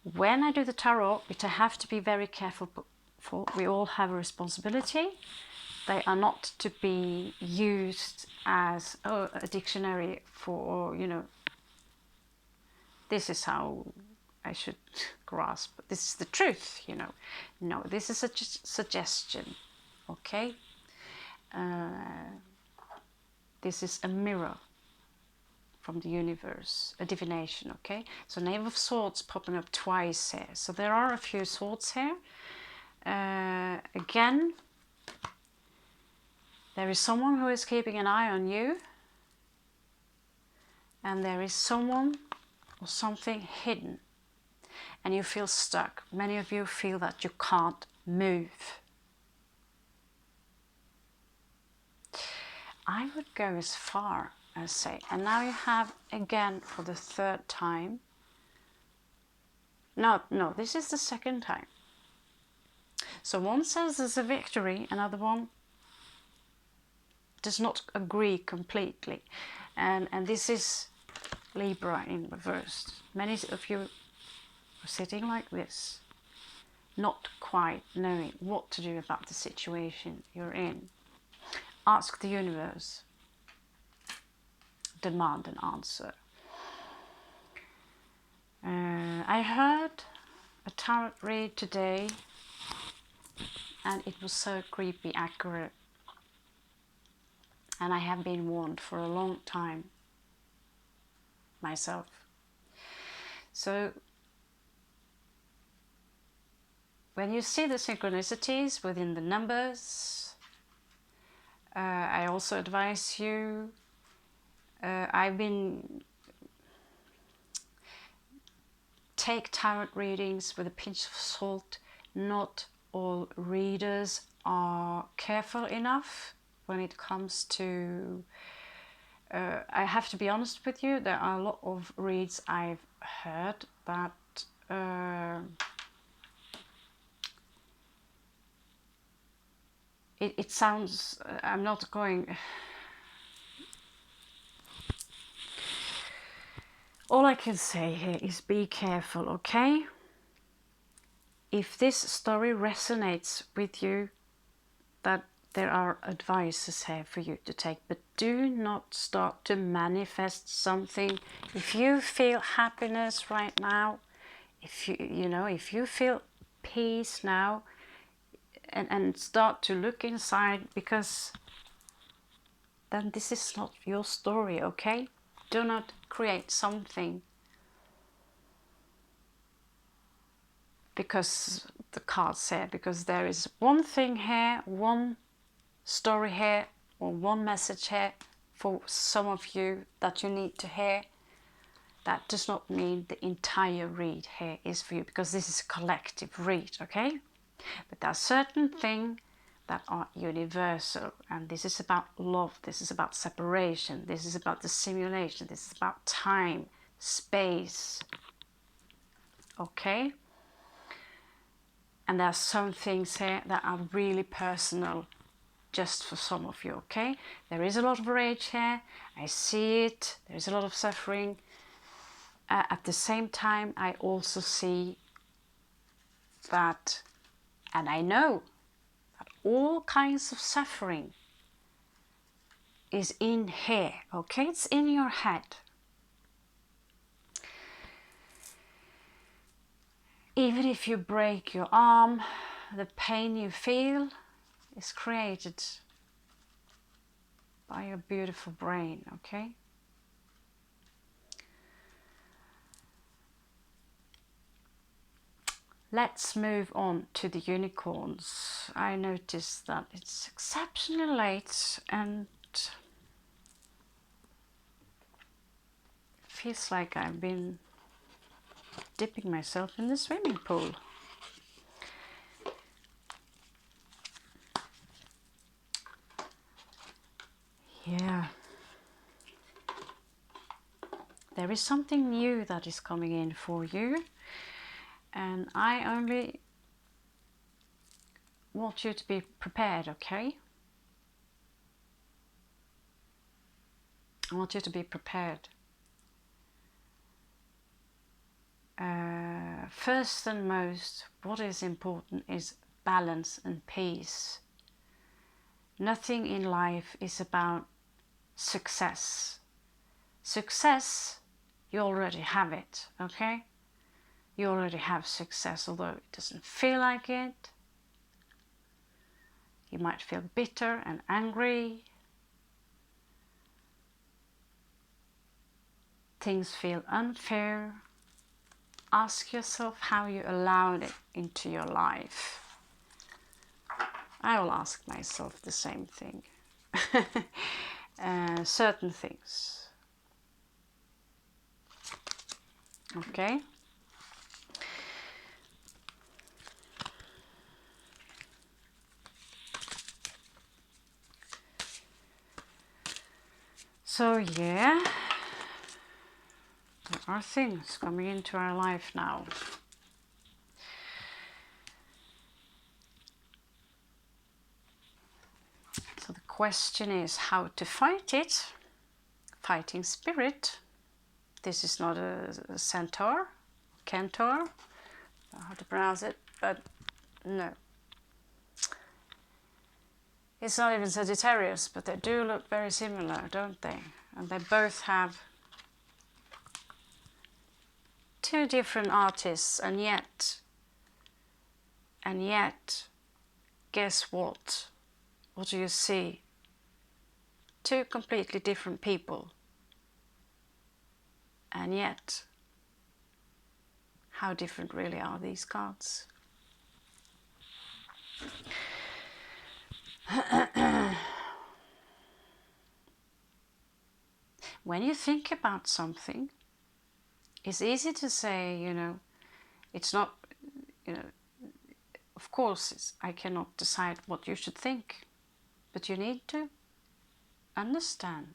when I do the tarot, which I have to be very careful for, we all have a responsibility. They are not to be used as a dictionary for, you know, this is how I should grasp. This is the truth, you know. No, this is a suggestion, okay? This is a mirror from the universe, a divination, okay? So Knave of Swords popping up twice here. So there are a few swords here. Again, there is someone who is keeping an eye on you. And there is someone or something hidden. And you feel stuck. Many of you feel that you can't move. I would go as far as say, and now you have again for the third time. No, this is the second time. So one says there's a victory, another one does not agree completely. And this is Libra in reverse. Many of you are sitting like this, not quite knowing what to do about the situation you're in. Ask the universe. Demand an answer. I heard a tarot read today, and it was so creepy accurate. And I have been warned for a long time myself. So when you see the synchronicities within the numbers, I also advise you, take tarot readings with a pinch of salt. Not all readers are careful enough when it comes to, I have to be honest with you, there are a lot of reads I've heard that it sounds, I'm not going, all I can say here is be careful, okay? If this story resonates with you, that there are advices here for you to take, but do not start to manifest something. If you feel happiness right now, if if you feel peace now, and start to look inside, because then this is not your story, okay? Do not create something because the cards say, because there is one thing here, one story here, or one message here for some of you that you need to hear. That does not mean the entire read here is for you, because this is a collective read, okay? But there are certain things that are universal, and this is about love, this is about separation, this is about the simulation, this is about time, space, okay? And there are some things here that are really personal just for some of you, okay? There is a lot of rage here, I see it, there is a lot of suffering. At the same time, I also see that, and I know that all kinds of suffering is in here, okay? It's in your head. Even if you break your arm, the pain you feel is created by your beautiful brain, okay? Let's move on to the unicorns. I noticed that it's exceptionally late and feels like I've been dipping myself in the swimming pool. Yeah. There is something new that is coming in for you, and I only want you to be prepared, okay? I want you to be prepared. First and most, what is important is balance and peace. Nothing in life is about success. Success, you already have it, okay? You already have success, although it doesn't feel like it. You might feel bitter and angry. Things feel unfair. Ask yourself how you allowed it into your life. I will ask myself the same thing. Certain things. Okay? So yeah, there are things coming into our life now. So the question is how to fight it. Fighting spirit. This is not a centaur, cantor, how to pronounce it, but no. It's not even Sagittarius, but they do look very similar, don't they? And they both have two different artists, and yet, guess what? What do you see? Two completely different people. And yet, how different really are these cards? When you think about something, it's easy to say, you know, it's not, you know, of course I cannot decide what you should think, but you need to understand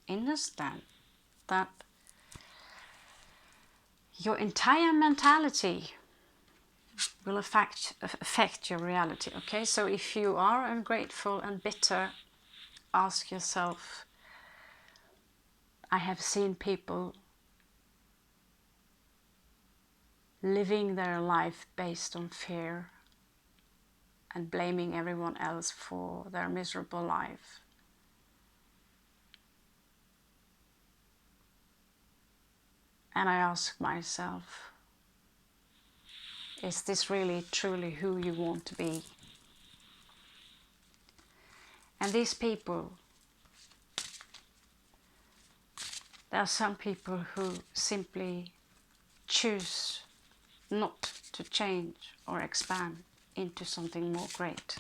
that your entire mentality will affect your reality, okay? So if you are ungrateful and bitter, ask yourself, I have seen people living their life based on fear and blaming everyone else for their miserable life. And I ask myself, is this really truly who you want to be? And these people, there are some people who simply choose not to change or expand into something more great.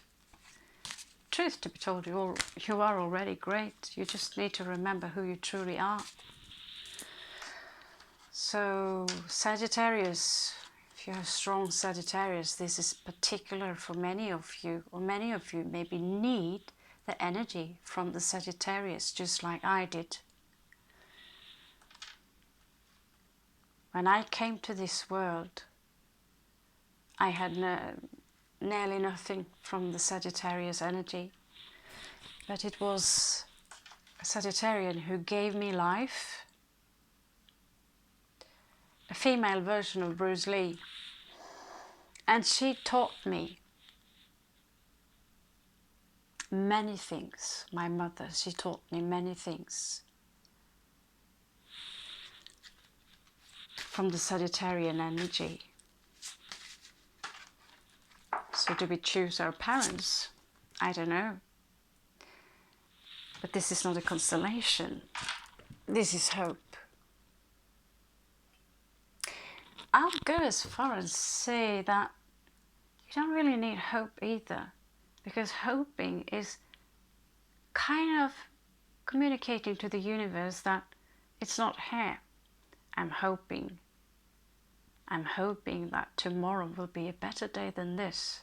Truth to be told, you are already great. You just need to remember who you truly are. So Sagittarius, if you have strong Sagittarius, this is particular for many of you, or many of you maybe need the energy from the Sagittarius, just like I did. When I came to this world, I had nearly nothing from the Sagittarius energy, but it was a Sagittarian who gave me life, a female version of Bruce Lee, and she taught me many things. My mother, she taught me many things from the Sagittarian energy. So do we choose our parents? I don't know. But this is not a constellation. This is hope. I'll go as far as say that don't really need hope either, because hoping is kind of communicating to the universe that it's not here. I'm hoping that tomorrow will be a better day than this.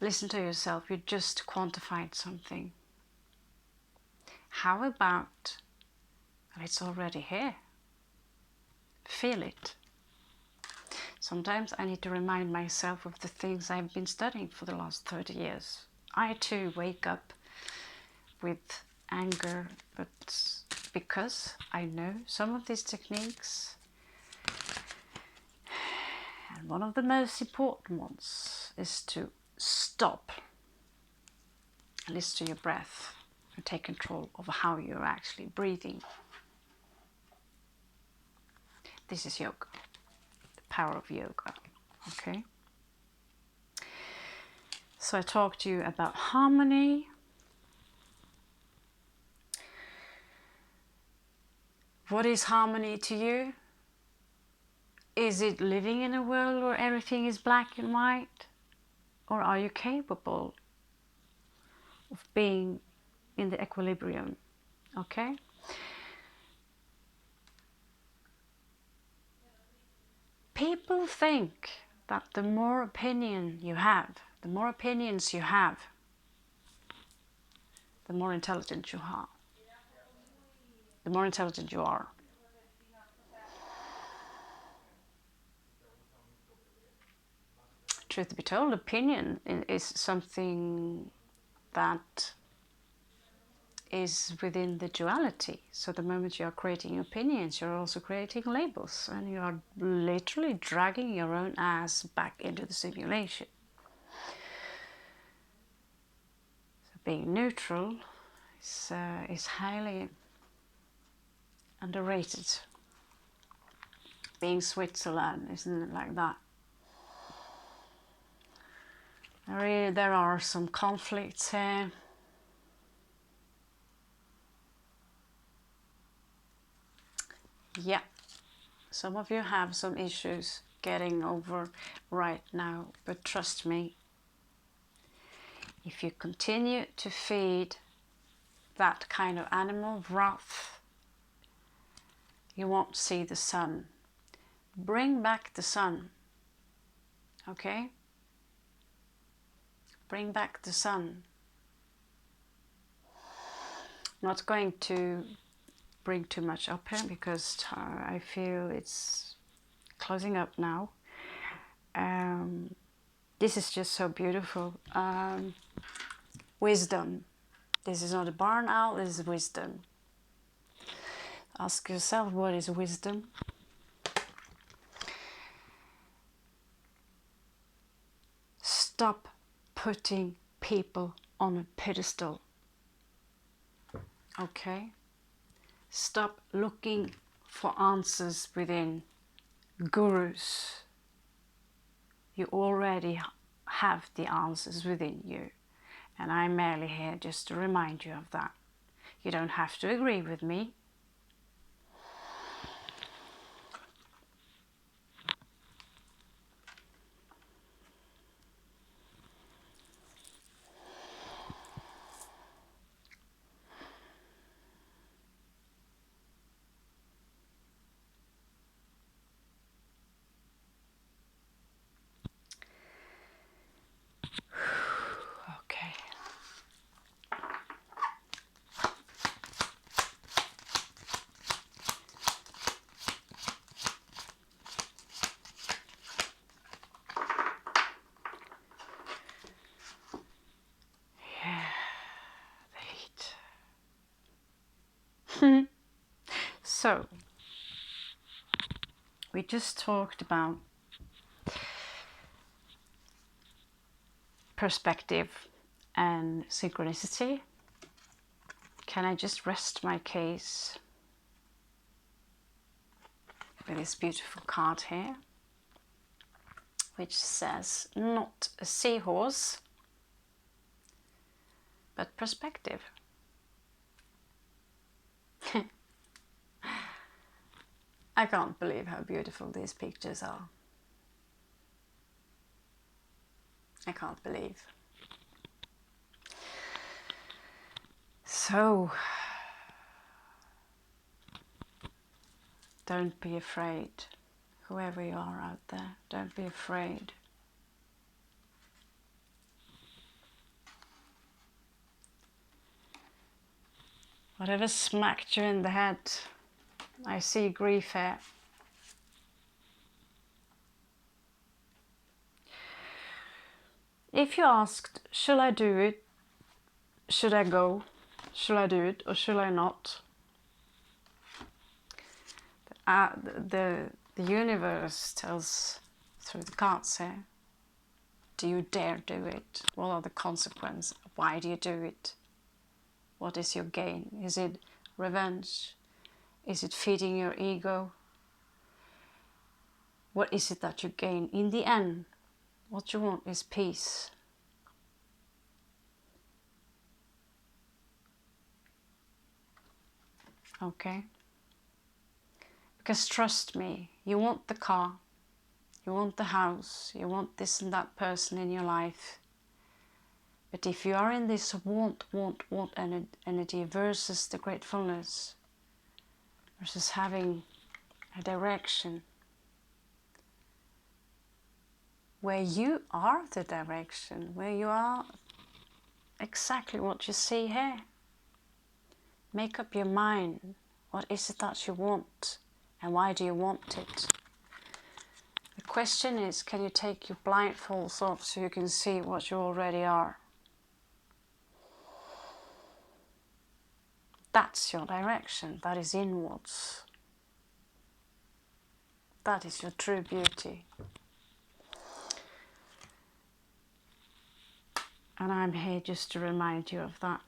Listen to yourself, you just quantified something. How about, well, it's already here. Feel it. Sometimes I need to remind myself of the things I've been studying for the last 30 years. I too wake up with anger, but because I know some of these techniques, and one of the most important ones is to stop, listen to your breath, and take control of how you're actually breathing. This is yoga, the power of yoga, okay? So I talked to you about harmony. What is harmony to you? Is it living in a world where everything is black and white? Or are you capable of being in the equilibrium? Okay? People think that the more opinions you have, the more intelligent you are. The more intelligent you are. Truth to be told, opinion is something that is within the duality. So the moment you are creating opinions, you're also creating labels, and you are literally dragging your own ass back into the simulation. So being neutral is highly underrated. Being Switzerland, isn't it like that? There are some conflicts here. Yeah, some of you have some issues getting over right now, but trust me, if you continue to feed that kind of animal wrath, you won't see the sun. Bring back the sun, okay? Bring back the sun. I'm not going to bring too much up here because I feel it's closing up now. This is just so beautiful. Wisdom. This is not a barn owl, this is wisdom. Ask yourself, what is wisdom? Stop putting people on a pedestal. Okay? Stop looking for answers within gurus. You already have the answers within you. And I'm merely here just to remind you of that. You don't have to agree with me. So, we just talked about perspective and synchronicity. Can I just rest my case with this beautiful card here, which says not a seahorse, but perspective. I can't believe how beautiful these pictures are. I can't believe. So, don't be afraid. Whoever you are out there, don't be afraid. Whatever smacked you in the head, I see grief here. If you asked, should I do it? Should I go? Should I do it or should I not? The universe tells through the cards here, do you dare do it? What are the consequences? Why do you do it? What is your gain? Is it revenge? Is it feeding your ego? What is it that you gain? In the end, what you want is peace. Okay? Because trust me, you want the car, you want the house, you want this and that person in your life. But if you are in this want energy versus the gratefulness, versus having a direction, where you are the direction, where you are exactly what you see here. Make up your mind. What is it that you want? And why do you want it? The question is, can you take your blindfolds off so you can see what you already are? That's your direction. That is inwards. That is your true beauty. And I'm here just to remind you of that.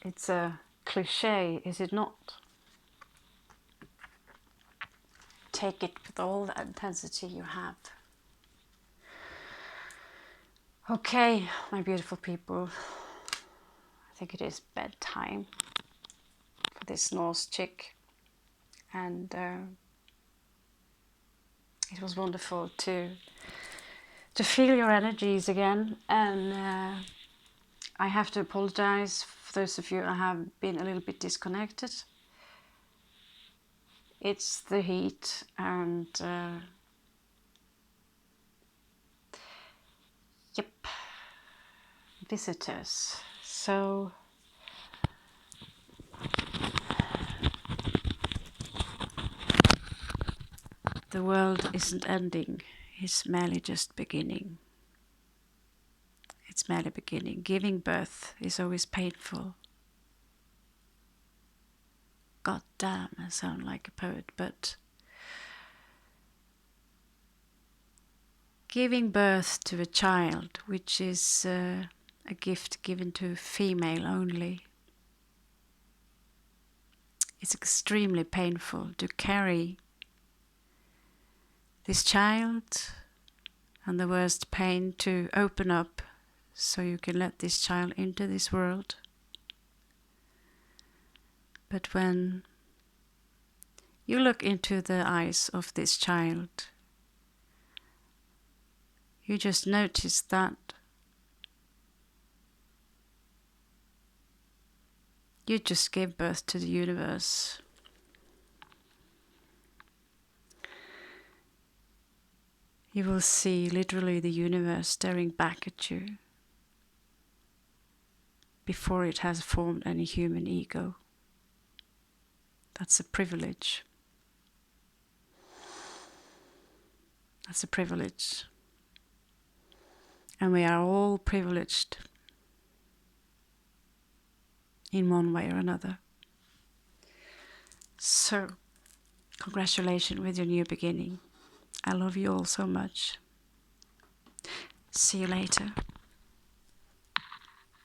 It's a cliche, is it not? Take it with all the intensity you have. Okay, my beautiful people. I think it is bedtime for this Norse chick. And it was wonderful to feel your energies again. And I have to apologize for those of you who have been a little bit disconnected. It's the heat and yep, visitors. So the world isn't ending, it's merely just beginning. It's merely beginning. Giving birth is always painful. God damn, I sound like a poet, but giving birth to a child, which is a gift given to female only, it's extremely painful to carry this child, and the worst pain to open up so you can let this child into this world. But when you look into the eyes of this child, you just notice that you just gave birth to the universe. You will see literally the universe staring back at you before it has formed any human ego. That's a privilege. That's a privilege. And we are all privileged in one way or another. So, congratulations with your new beginning. I love you all so much. See you later.